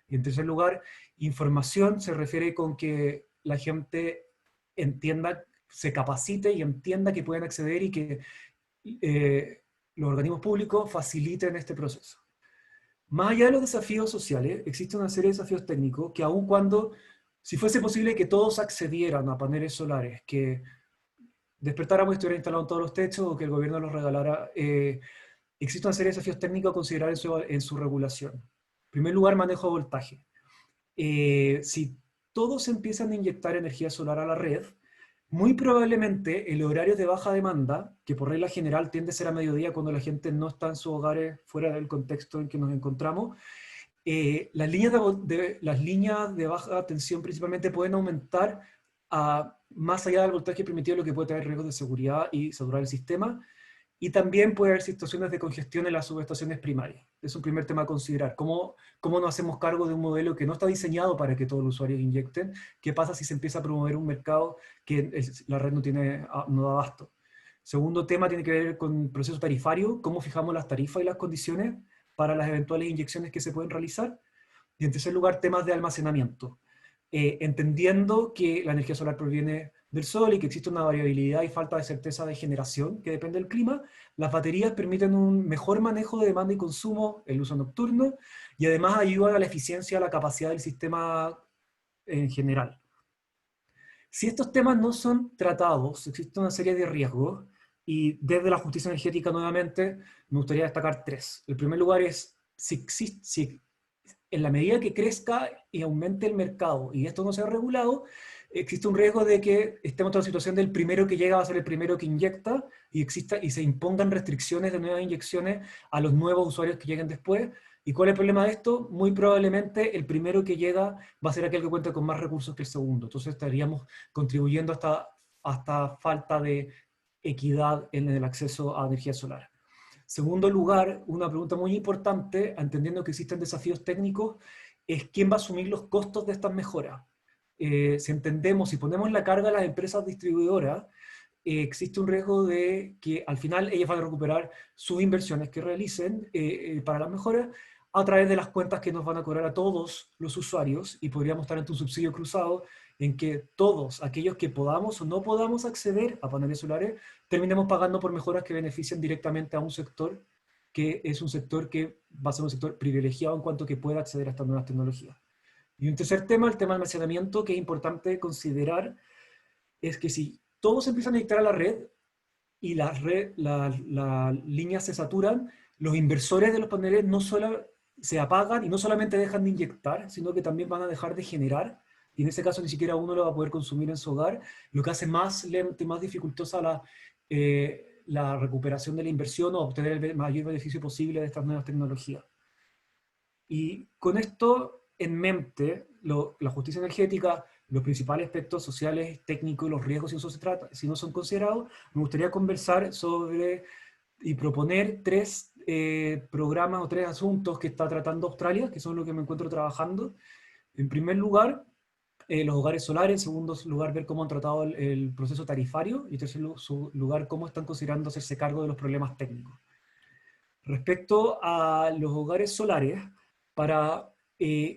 Y en tercer lugar, información se refiere con que la gente entienda, se capacite y entienda que pueden acceder y que los organismos públicos faciliten este proceso. Más allá de los desafíos sociales, existe una serie de desafíos técnicos que aun cuando, si fuese posible que todos accedieran a paneles solares, que despertáramos y estuvieran instalados en todos los techos o que el gobierno los regalara, existe una serie de desafíos técnicos a considerar en su regulación. En primer lugar, manejo de voltaje. Si todos empiezan a inyectar energía solar a la red, muy probablemente el horario de baja demanda, que por regla general tiende a ser a mediodía cuando la gente no está en sus hogares fuera del contexto en que nos encontramos, las líneas de baja tensión principalmente pueden aumentar más allá del voltaje permitido, lo que puede traer riesgos de seguridad y saturar el sistema. Y también puede haber situaciones de congestión en las subestaciones primarias. Es un primer tema a considerar. ¿Cómo nos hacemos cargo de un modelo que no está diseñado para que todos los usuarios inyecten? ¿Qué pasa si se empieza a promover un mercado que la red no da abasto? Segundo tema tiene que ver con el proceso tarifario. ¿Cómo fijamos las tarifas y las condiciones para las eventuales inyecciones que se pueden realizar? Y en tercer lugar, temas de almacenamiento. Entendiendo que la energía solar proviene del sol y que existe una variabilidad y falta de certeza de generación que depende del clima, las baterías permiten un mejor manejo de demanda y consumo, el uso nocturno, y además ayudan a la eficiencia, a la capacidad del sistema en general. Si estos temas no son tratados, existe una serie de riesgos, y desde la justicia energética nuevamente me gustaría destacar tres. El primer lugar es, si en la medida que crezca y aumente el mercado y esto no sea regulado, existe un riesgo de que estemos en una situación del primero que llega va a ser el primero que inyecta y se impongan restricciones de nuevas inyecciones a los nuevos usuarios que lleguen después. ¿Y cuál es el problema de esto? Muy probablemente el primero que llega va a ser aquel que cuenta con más recursos que el segundo. Entonces estaríamos contribuyendo hasta falta de equidad en el acceso a energía solar. Segundo lugar, una pregunta muy importante, entendiendo que existen desafíos técnicos, es quién va a asumir los costos de estas mejoras. Si entendemos, si ponemos la carga a las empresas distribuidoras, existe un riesgo de que al final ellas van a recuperar sus inversiones que realicen para las mejoras, a través de las cuentas que nos van a cobrar a todos los usuarios, y podríamos estar ante un subsidio cruzado en que todos aquellos que podamos o no podamos acceder a paneles solares terminemos pagando por mejoras que benefician directamente a un sector que es un sector que va a ser un sector privilegiado en cuanto que pueda acceder a estas nuevas tecnologías. Y un tercer tema, el tema del almacenamiento, que es importante considerar, es que si todos empiezan a dictar a la red y las líneas se saturan, los inversores de los paneles no solo se apagan y no solamente dejan de inyectar, sino que también van a dejar de generar, y en ese caso ni siquiera uno lo va a poder consumir en su hogar, lo que hace más lento y más dificultosa la recuperación de la inversión o obtener el mayor beneficio posible de estas nuevas tecnologías. Y con esto en mente, la justicia energética, los principales aspectos sociales, técnicos, los riesgos si no son considerados, me gustaría conversar sobre y proponer 3 programas o 3 asuntos que está tratando Australia, que son los que me encuentro trabajando. En primer lugar, los hogares solares. En segundo lugar, ver cómo han tratado el proceso tarifario. Y en tercer lugar, cómo están considerando hacerse cargo de los problemas técnicos. Respecto a los hogares solares, para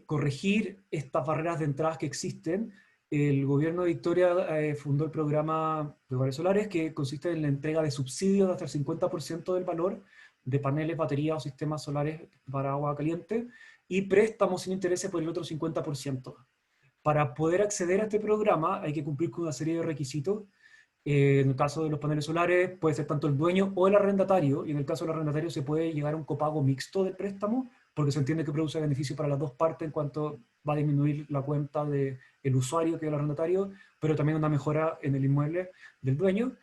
corregir estas barreras de entrada que existen, el gobierno de Victoria fundó el programa de hogares solares, que consiste en la entrega de subsidios de hasta el 50% del valor de paneles, baterías o sistemas solares para agua caliente, y préstamos sin intereses por el otro 50%. Para poder acceder a este programa hay que cumplir con una serie de requisitos. En el caso de los paneles solares puede ser tanto el dueño o el arrendatario, y en el caso del arrendatario se puede llegar a un copago mixto del préstamo, porque se entiende que produce beneficio para las dos partes en cuanto va a disminuir la cuenta del usuario, que es el arrendatario, pero también una mejora en el inmueble del dueño.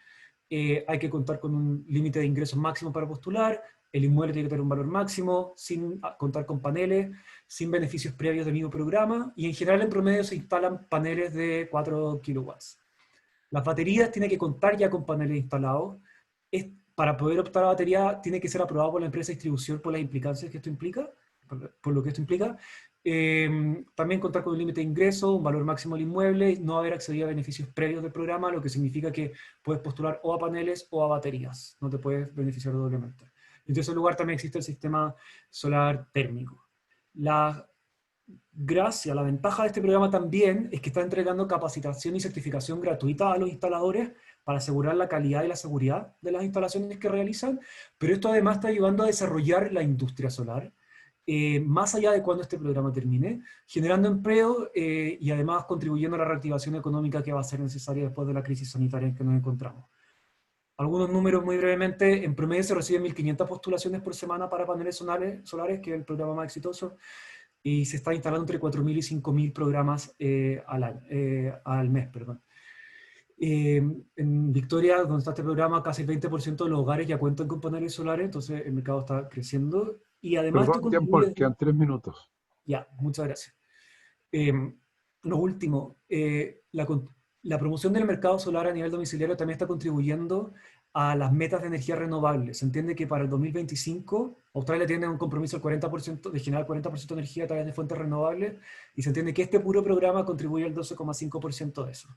Hay que contar con un límite de ingresos máximo para postular, el inmueble tiene que tener un valor máximo, sin contar con paneles, sin beneficios previos del mismo programa, y en general en promedio se instalan paneles de 4 kilowatts. Las baterías tienen que contar ya con paneles instalados. Para poder optar a batería tiene que ser aprobado por la empresa de distribución por las implicancias que esto implica, por lo que esto implica. También contar con un límite de ingreso, un valor máximo del inmueble, no haber accedido a beneficios previos del programa, lo que significa que puedes postular o a paneles o a baterías, no te puedes beneficiar doblemente. En tercer lugar también existe el sistema solar térmico. La ventaja de este programa también es que está entregando capacitación y certificación gratuita a los instaladores para asegurar la calidad y la seguridad de las instalaciones que realizan, pero esto además está ayudando a desarrollar la industria solar, más allá de cuando este programa termine, generando empleo y además contribuyendo a la reactivación económica que va a ser necesaria después de la crisis sanitaria en que nos encontramos. Algunos números muy brevemente: en promedio se reciben 1.500 postulaciones por semana para paneles solares, que es el programa más exitoso, y se está instalando entre 4.000 y 5.000 programas al mes. En Victoria, donde está este programa, casi el 20% de los hogares ya cuentan con paneles solares, entonces el mercado está creciendo. Y además... Perdón, tiempo, quedan 3 minutos. Ya, muchas gracias. Lo último, la promoción del mercado solar a nivel domiciliario también está contribuyendo a las metas de energía renovable. Se entiende que para el 2025 Australia tiene un compromiso del 40% de generar 40% de energía a través de fuentes renovables, y se entiende que este puro programa contribuye al 12,5% de eso.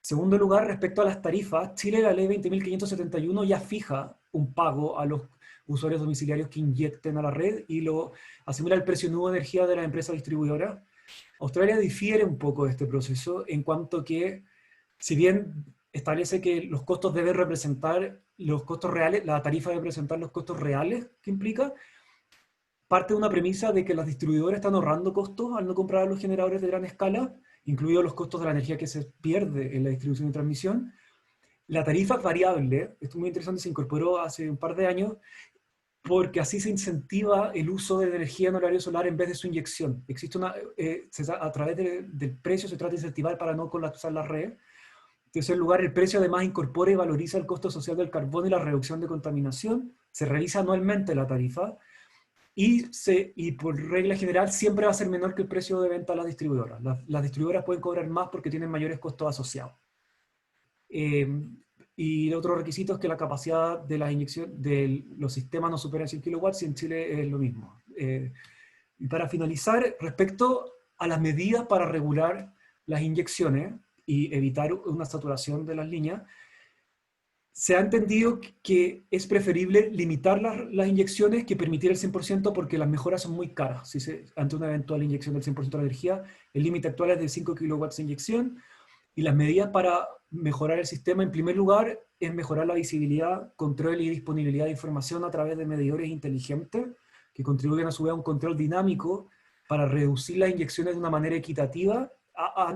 Segundo lugar, respecto a las tarifas, Chile, la ley 20.571 ya fija un pago a los usuarios domiciliarios que inyecten a la red y lo asimila el precio nuevo de energía de la empresa distribuidora. Australia difiere un poco de este proceso en cuanto que, si bien establece que los costos deben representar los costos reales, la tarifa debe representar los costos reales que implica, parte de una premisa de que las distribuidoras están ahorrando costos al no comprar a los generadores de gran escala, incluidos los costos de la energía que se pierde en la distribución y transmisión. La tarifa es variable, esto es muy interesante, se incorporó hace un par de años, porque así se incentiva el uso de energía en horario solar en vez de su inyección. Existe a través del precio se trata de incentivar para no colapsar la red. En tercer lugar, el precio además incorpora y valoriza el costo social del carbono y la reducción de contaminación. Se revisa anualmente la tarifa y por regla general siempre va a ser menor que el precio de venta a las distribuidoras. Las distribuidoras pueden cobrar más porque tienen mayores costos asociados. Y el otro requisito es que la capacidad de las inyecciones de los sistemas no supera 100 kilowatts, y en Chile es lo mismo. Y para finalizar, respecto a las medidas para regular las inyecciones y evitar una saturación de las líneas, se ha entendido que es preferible limitar las inyecciones que permitir el 100% porque las mejoras son muy caras. Ante una eventual inyección del 100% de la energía, el límite actual es de 5 kilowatts de inyección, y las medidas para mejorar el sistema, en primer lugar, es mejorar la visibilidad, control y disponibilidad de información a través de medidores inteligentes que contribuyen a su vez a un control dinámico para reducir las inyecciones de una manera equitativa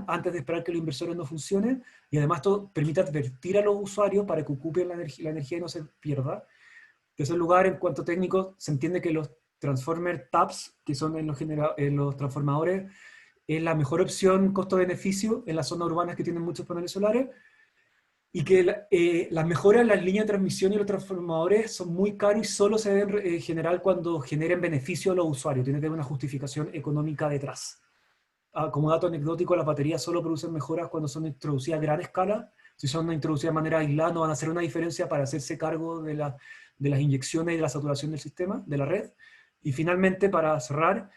antes de esperar que los inversores no funcionen, y además esto permite advertir a los usuarios para que ocupen la energía y no se pierda. En tercer lugar, en cuanto a técnicos, se entiende que los transformer taps, que son en los transformadores, es la mejor opción costo-beneficio en las zonas urbanas que tienen muchos paneles solares, y que las mejoras en las líneas de transmisión y los transformadores son muy caros y solo se deben generar cuando generen beneficio a los usuarios. Tiene que haber una justificación económica detrás. Como dato anecdótico, las baterías solo producen mejoras cuando son introducidas a gran escala. Si son introducidas de manera aislada, no van a hacer una diferencia para hacerse cargo de las inyecciones y de la saturación del sistema, de la red. Y finalmente, para cerrar,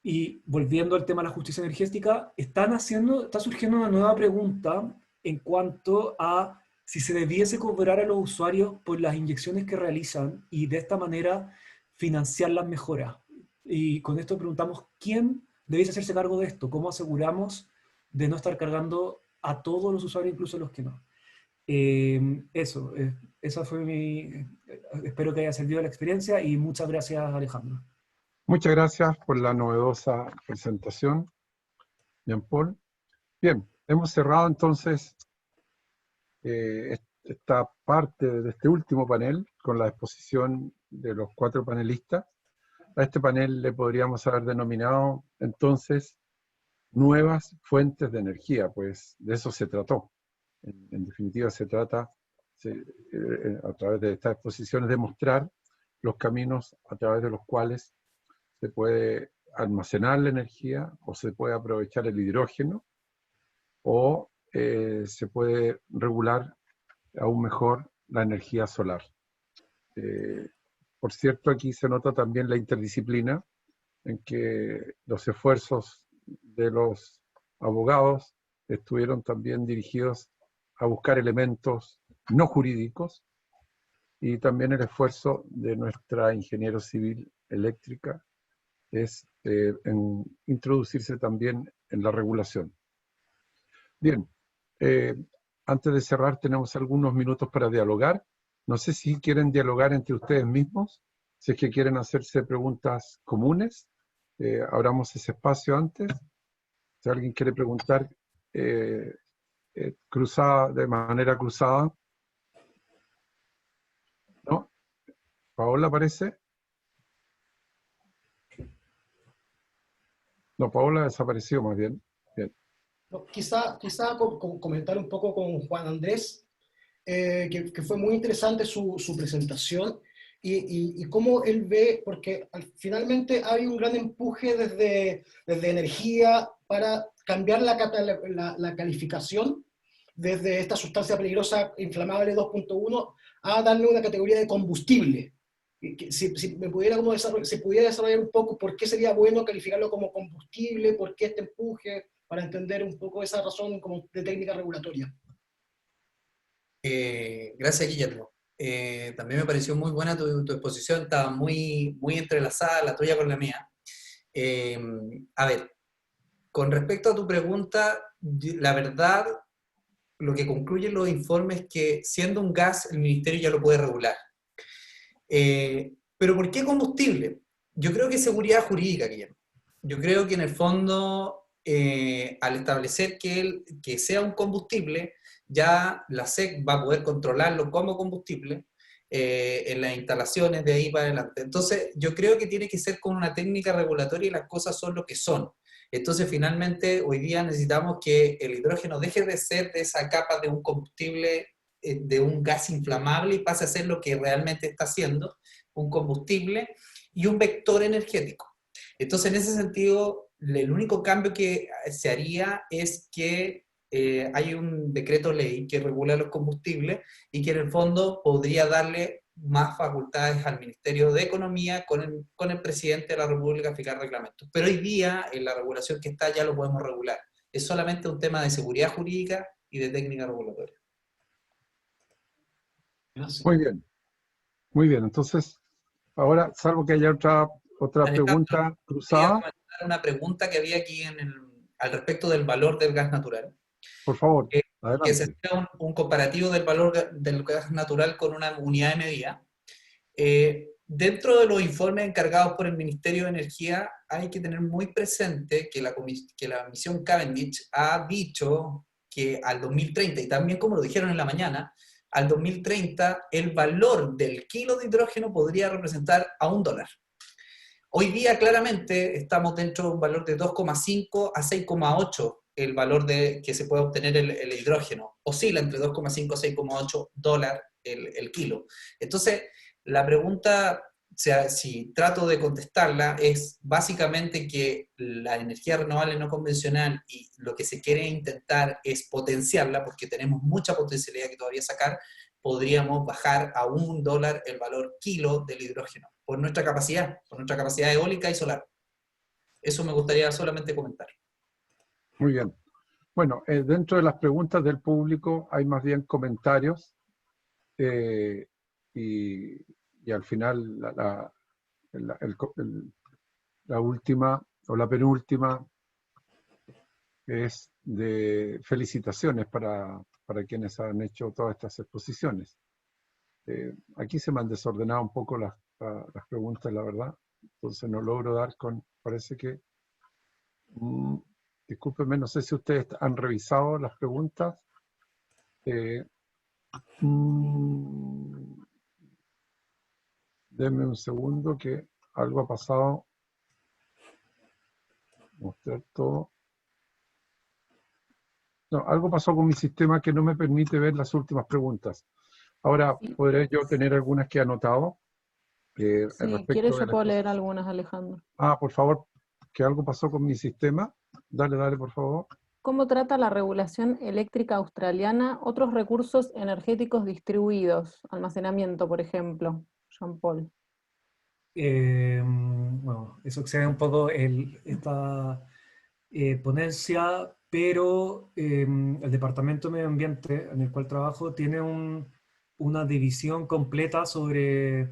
y volviendo al tema de la justicia energética, está surgiendo una nueva pregunta en cuanto a si se debiese cobrar a los usuarios por las inyecciones que realizan y de esta manera financiar las mejoras. Y con esto preguntamos, ¿quién debiese hacerse cargo de esto? ¿Cómo aseguramos de no estar cargando a todos los usuarios, incluso a los que no? Esa fue espero que haya servido la experiencia, y muchas gracias, Alejandro. Muchas gracias por la novedosa presentación, Jean-Paul. Bien, hemos cerrado entonces esta parte de este último panel con la exposición de los 4 panelistas. A este panel le podríamos haber denominado entonces nuevas fuentes de energía, pues de eso se trató. En definitiva se trata, a través de estas exposiciones, de mostrar los caminos a través de los cuales se puede almacenar la energía, o se puede aprovechar el hidrógeno, o se puede regular aún mejor la energía solar. Por cierto, aquí se nota también la interdisciplina, en que los esfuerzos de los abogados estuvieron también dirigidos a buscar elementos no jurídicos, y también el esfuerzo de nuestra ingeniero civil eléctrica es en introducirse también en la regulación. Bien, antes de cerrar tenemos algunos minutos para dialogar. No sé si quieren dialogar entre ustedes mismos, si es que quieren hacerse preguntas comunes. Abramos ese espacio antes. Si alguien quiere preguntar de manera cruzada. ¿No? ¿Paola parece? No, Paola desapareció más bien. Bien. No, quizá comentar un poco con Juan Andrés, que fue muy interesante su presentación, y cómo él ve, porque finalmente hay un gran empuje desde energía para cambiar la calificación desde esta sustancia peligrosa inflamable 2.1 a darle una categoría de combustible. Si me pudiera se pudiera desarrollar un poco por qué sería bueno calificarlo como combustible, por qué este empuje, para entender un poco esa razón como de técnica regulatoria. Gracias, Guillermo. También me pareció muy buena tu exposición, estaba muy entrelazada la tuya con la mía. A ver, con respecto a tu pregunta, la verdad, lo que concluyen los informes es que siendo un gas, el ministerio ya lo puede regular. Pero ¿por qué combustible? Yo creo que es seguridad jurídica, Guillermo. Yo creo que en el fondo, al establecer que sea un combustible, ya la SEC va a poder controlarlo como combustible en las instalaciones de ahí para adelante. Entonces, yo creo que tiene que ser con una técnica regulatoria, y las cosas son lo que son. Entonces, finalmente, hoy día necesitamos que el hidrógeno deje de ser de esa capa de un combustible, de un gas inflamable, y pase a ser lo que realmente está haciendo, un combustible y un vector energético. Entonces, en ese sentido, el único cambio que se haría es que hay un decreto ley que regula los combustibles y que en el fondo podría darle más facultades al Ministerio de Economía con el presidente de la República a fijar reglamentos. Pero hoy día, en la regulación que está, ya lo podemos regular. Es solamente un tema de seguridad jurídica y de técnica regulatoria. Gracias. Muy bien. Entonces, ahora, salvo que haya otra Alejandro, pregunta quería cruzada, comentar una pregunta que había aquí al respecto del valor del gas natural. por favor, Que se adelante. hacía un comparativo del valor del gas natural con una unidad de medida. Dentro de los informes encargados por el Ministerio de Energía hay que tener muy presente que la misión Cavendish ha dicho que al 2030, y también como lo dijeron en la mañana, al 2030 el valor del kilo de hidrógeno podría representar a $1. Hoy día claramente estamos dentro de un valor de 2,5 a 6,8 el valor que se puede obtener el hidrógeno. Oscila entre 2,5 a 6,8 dólares el kilo. Entonces, la pregunta, si trato de contestarla, es básicamente que la energía renovable no convencional y lo que se quiere intentar es potenciarla, porque tenemos mucha potencialidad que todavía sacar, podríamos bajar a $1 el valor kilo del hidrógeno, por nuestra capacidad eólica y solar. Eso me gustaría solamente comentar. Muy bien. Bueno, dentro de las preguntas del público hay más bien comentarios y al final la última o la penúltima es de felicitaciones para quienes han hecho todas estas exposiciones. Aquí se me han desordenado un poco las preguntas, la verdad, entonces no logro dar con, parece que, discúlpenme, no sé si ustedes han revisado las preguntas. Denme un segundo que algo ha pasado. Mostrar todo. No, algo pasó con mi sistema que no me permite ver las últimas preguntas. Ahora, ¿podré yo tener algunas que he anotado? Si quieres yo puedo leer algunas, Alejandro. Por favor, que algo pasó con mi sistema. Dale, por favor. ¿Cómo trata la regulación eléctrica australiana otros recursos energéticos distribuidos? Almacenamiento, por ejemplo. Jean-Paul. Bueno, eso excede un poco esta ponencia, pero el Departamento de Medio Ambiente en el cual trabajo tiene una división completa sobre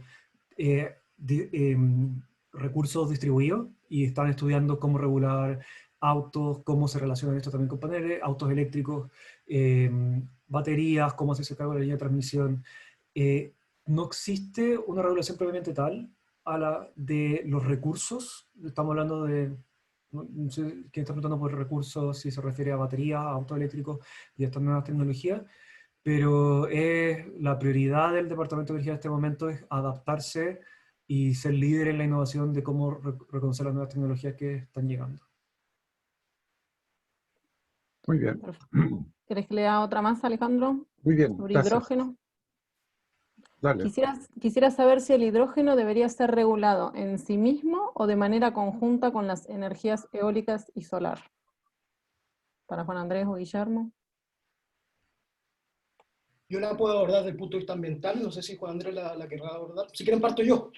recursos distribuidos y están estudiando cómo regular autos, cómo se relaciona esto también con paneles, autos eléctricos, baterías, cómo se carga la línea de transmisión. No existe una regulación propiamente tal a la de los recursos. Estamos hablando de, no sé quién está preguntando por recursos, si se refiere a baterías, a autos eléctricos y a estas nuevas tecnologías, pero la prioridad del Departamento de Energía en este momento es adaptarse y ser líder en la innovación de cómo reconocer las nuevas tecnologías que están llegando. Muy bien. ¿Querés que lea otra más, Alejandro? Muy bien, sobre gracias. Hidrógeno. Dale. Quisiera saber si el hidrógeno debería ser regulado en sí mismo o de manera conjunta con las energías eólicas y solar. Para Juan Andrés o Guillermo. Yo la puedo abordar desde el punto de vista ambiental, no sé si Juan Andrés la querrá abordar. Si quieren parto yo.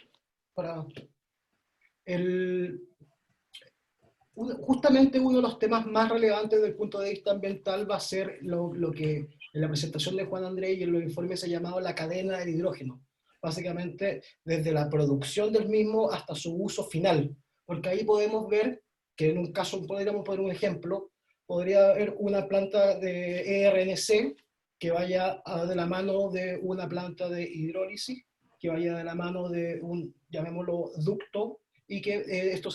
Justamente uno de los temas más relevantes desde el punto de vista ambiental va a ser lo que en la presentación de Juan Andrés y en los informes se ha llamado la cadena del hidrógeno. Básicamente desde la producción del mismo hasta su uso final. Porque ahí podemos ver que en un caso, podríamos poner un ejemplo, podría haber una planta de ERNC que vaya de la mano de una planta de hidrólisis, que vaya de la mano de un, llamémoslo, ducto, y que esto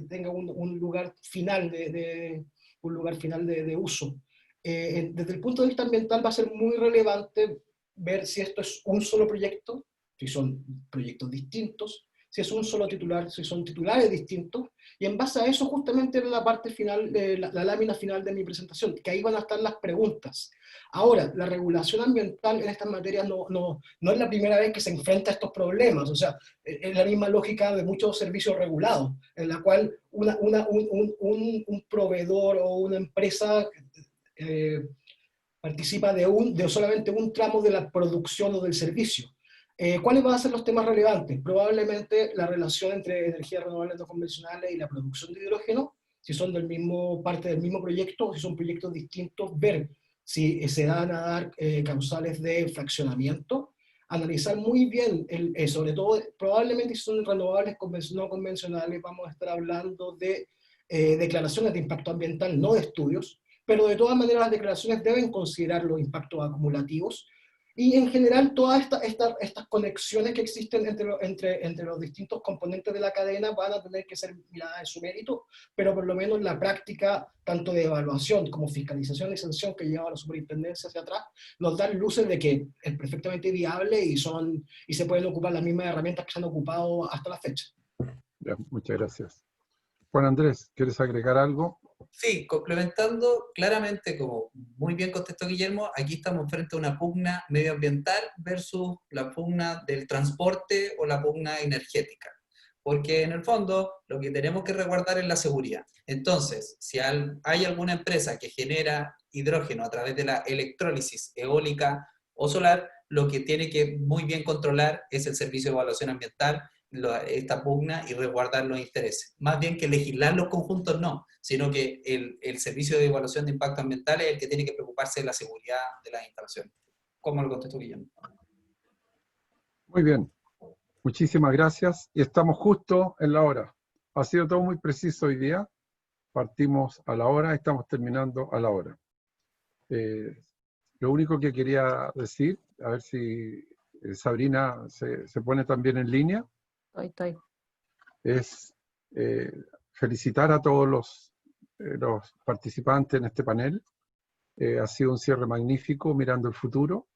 tenga un lugar final de uso. Desde el punto de vista ambiental va a ser muy relevante ver si esto es un solo proyecto, si son proyectos distintos, si es un solo titular, si son titulares distintos, y en base a eso justamente era la parte final, la lámina final de mi presentación, que ahí van a estar las preguntas. Ahora, la regulación ambiental en estas materias no es la primera vez que se enfrenta a estos problemas, o sea, es la misma lógica de muchos servicios regulados, en la cual un proveedor o una empresa participa de solamente un tramo de la producción o del servicio. ¿Cuáles van a ser los temas relevantes? Probablemente la relación entre energías renovables no convencionales y la producción de hidrógeno, si son parte del mismo proyecto o si son proyectos distintos, ver si se dan a dar causales de fraccionamiento, analizar muy bien, sobre todo, probablemente si son renovables no convencionales, vamos a estar hablando de declaraciones de impacto ambiental, no de estudios, pero de todas maneras las declaraciones deben considerar los impactos acumulativos, y en general todas estas conexiones que existen entre los distintos componentes de la cadena van a tener que ser miradas en su mérito, pero por lo menos la práctica, tanto de evaluación como fiscalización y sanción que lleva la superintendencia hacia atrás, nos dan luces de que es perfectamente viable y se pueden ocupar las mismas herramientas que se han ocupado hasta la fecha. Ya, muchas gracias. Juan Andrés, ¿quieres agregar algo? Sí, complementando, claramente, como muy bien contestó Guillermo, aquí estamos frente a una pugna medioambiental versus la pugna del transporte o la pugna energética. Porque en el fondo lo que tenemos que resguardar es la seguridad. Entonces, si hay alguna empresa que genera hidrógeno a través de la electrólisis eólica o solar, lo que tiene que muy bien controlar es el servicio de evaluación ambiental, esta pugna, y resguardar los intereses. Más bien que legislar los conjuntos no, sino que el servicio de evaluación de impacto ambiental es el que tiene que preocuparse de la seguridad de las instalaciones. ¿Cómo lo contestó Guillermo? Muy bien. Muchísimas gracias. Y estamos justo en la hora. Ha sido todo muy preciso hoy día. Partimos a la hora, estamos terminando a la hora. Lo único que quería decir, a ver si Sabrina se pone también en línea, Estoy. es felicitar a todos los participantes en este panel. Ha sido un cierre magnífico mirando el futuro.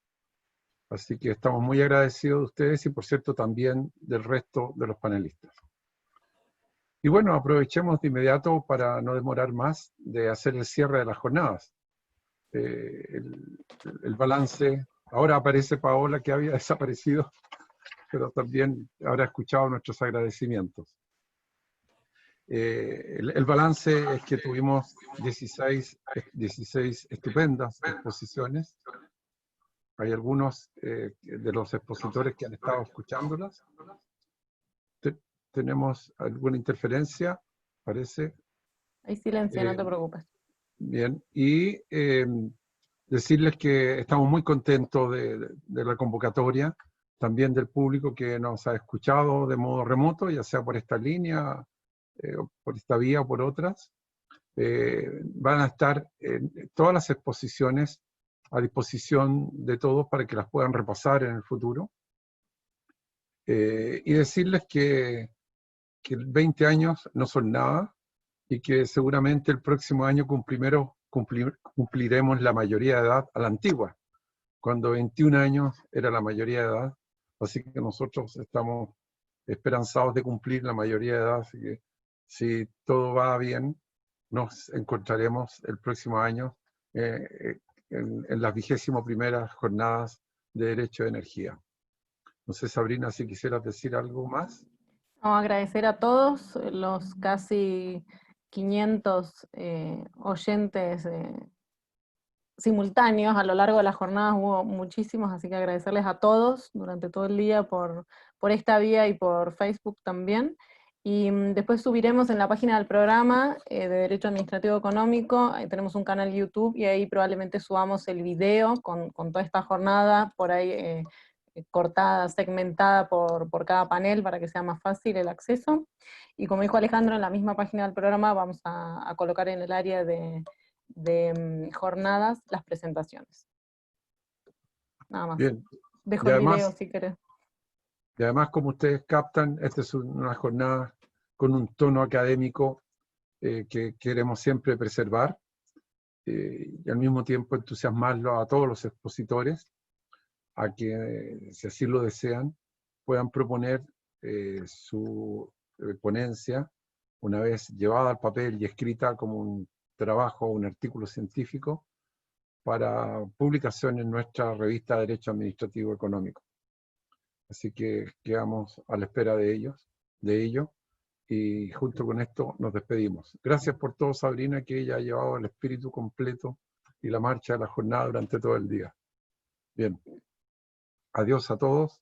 Así que estamos muy agradecidos de ustedes y, por cierto, también del resto de los panelistas. Y bueno, aprovechemos de inmediato para no demorar más de hacer el cierre de las jornadas. El balance, ahora aparece Paola, que había desaparecido, pero también habrá escuchado nuestros agradecimientos. El balance es que tuvimos 16 estupendas exposiciones. Hay algunos de los expositores que han estado escuchándolas. ¿Tenemos alguna interferencia? Parece. Hay silencio, no te preocupes. Bien, y decirles que estamos muy contentos de la convocatoria, también del público que nos ha escuchado de modo remoto, ya sea por esta línea, o por esta vía o por otras. Van a estar todas las exposiciones a disposición de todos para que las puedan repasar en el futuro. Y decirles que 20 años no son nada y que seguramente el próximo año cumpliremos la mayoría de edad a la antigua, cuando 21 años era la mayoría de edad. Así que nosotros estamos esperanzados de cumplir la mayoría de edad, así que si todo va bien, nos encontraremos el próximo año en las 21ª jornadas de Derecho de Energía. No sé, Sabrina, si quisieras decir algo más. Vamos a agradecer a todos los casi 500 oyentes simultáneos a lo largo de las jornadas, hubo muchísimos, así que agradecerles a todos durante todo el día por esta vía y por Facebook también. Y después subiremos en la página del programa de Derecho Administrativo Económico, tenemos un canal YouTube y ahí probablemente subamos el video con toda esta jornada, por ahí cortada, segmentada por cada panel para que sea más fácil el acceso. Y como dijo Alejandro, en la misma página del programa vamos a colocar en el área de jornadas las presentaciones. Nada más. Bien. Dejo el video si querés. Y además, como ustedes captan, esta es una jornada con un tono académico que queremos siempre preservar y al mismo tiempo entusiasmarlo a todos los expositores a que, si así lo desean, puedan proponer su ponencia una vez llevada al papel y escrita como un trabajo, un artículo científico para publicación en nuestra revista Derecho Administrativo Económico. Así que quedamos a la espera de ello, y junto con esto nos despedimos. Gracias por todo, Sabrina, que ella ha llevado el espíritu completo y la marcha de la jornada durante todo el día. Bien. Adiós a todos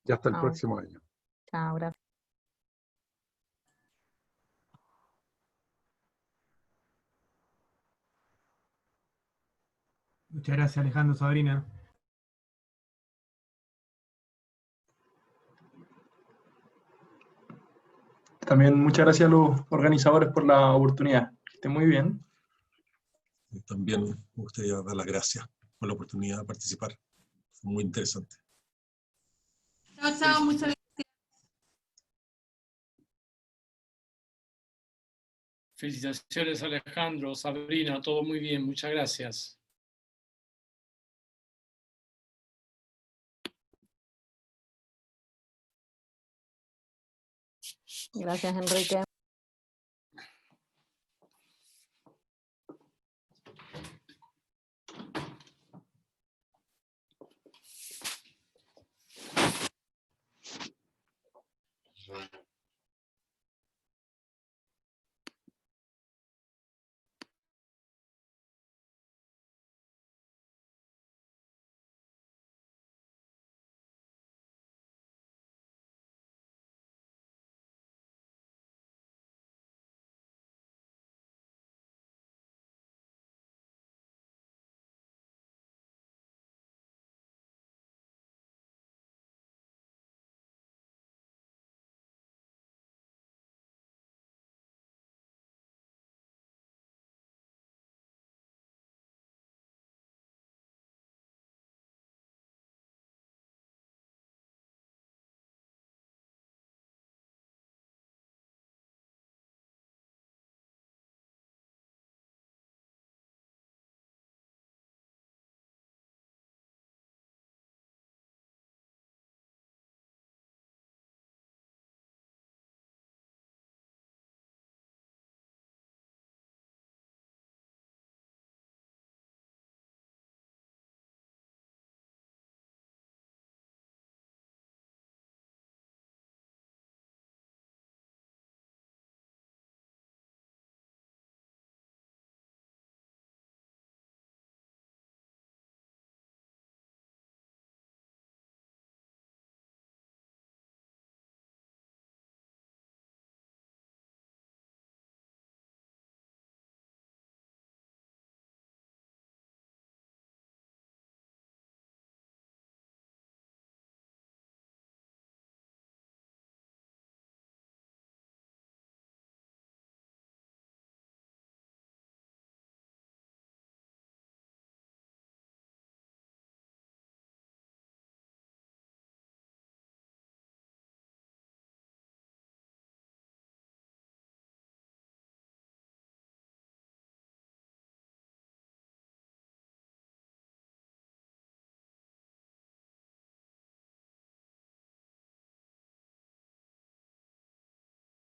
y hasta el próximo año. Chao, gracias. Muchas gracias, Alejandro, Sabrina. También muchas gracias a los organizadores por la oportunidad. Que estén muy bien. También me gustaría dar las gracias por la oportunidad de participar. Fue muy interesante. Chao, chao, muchas gracias. Felicitaciones, Alejandro, Sabrina, todo muy bien, muchas gracias. Gracias, Enrique.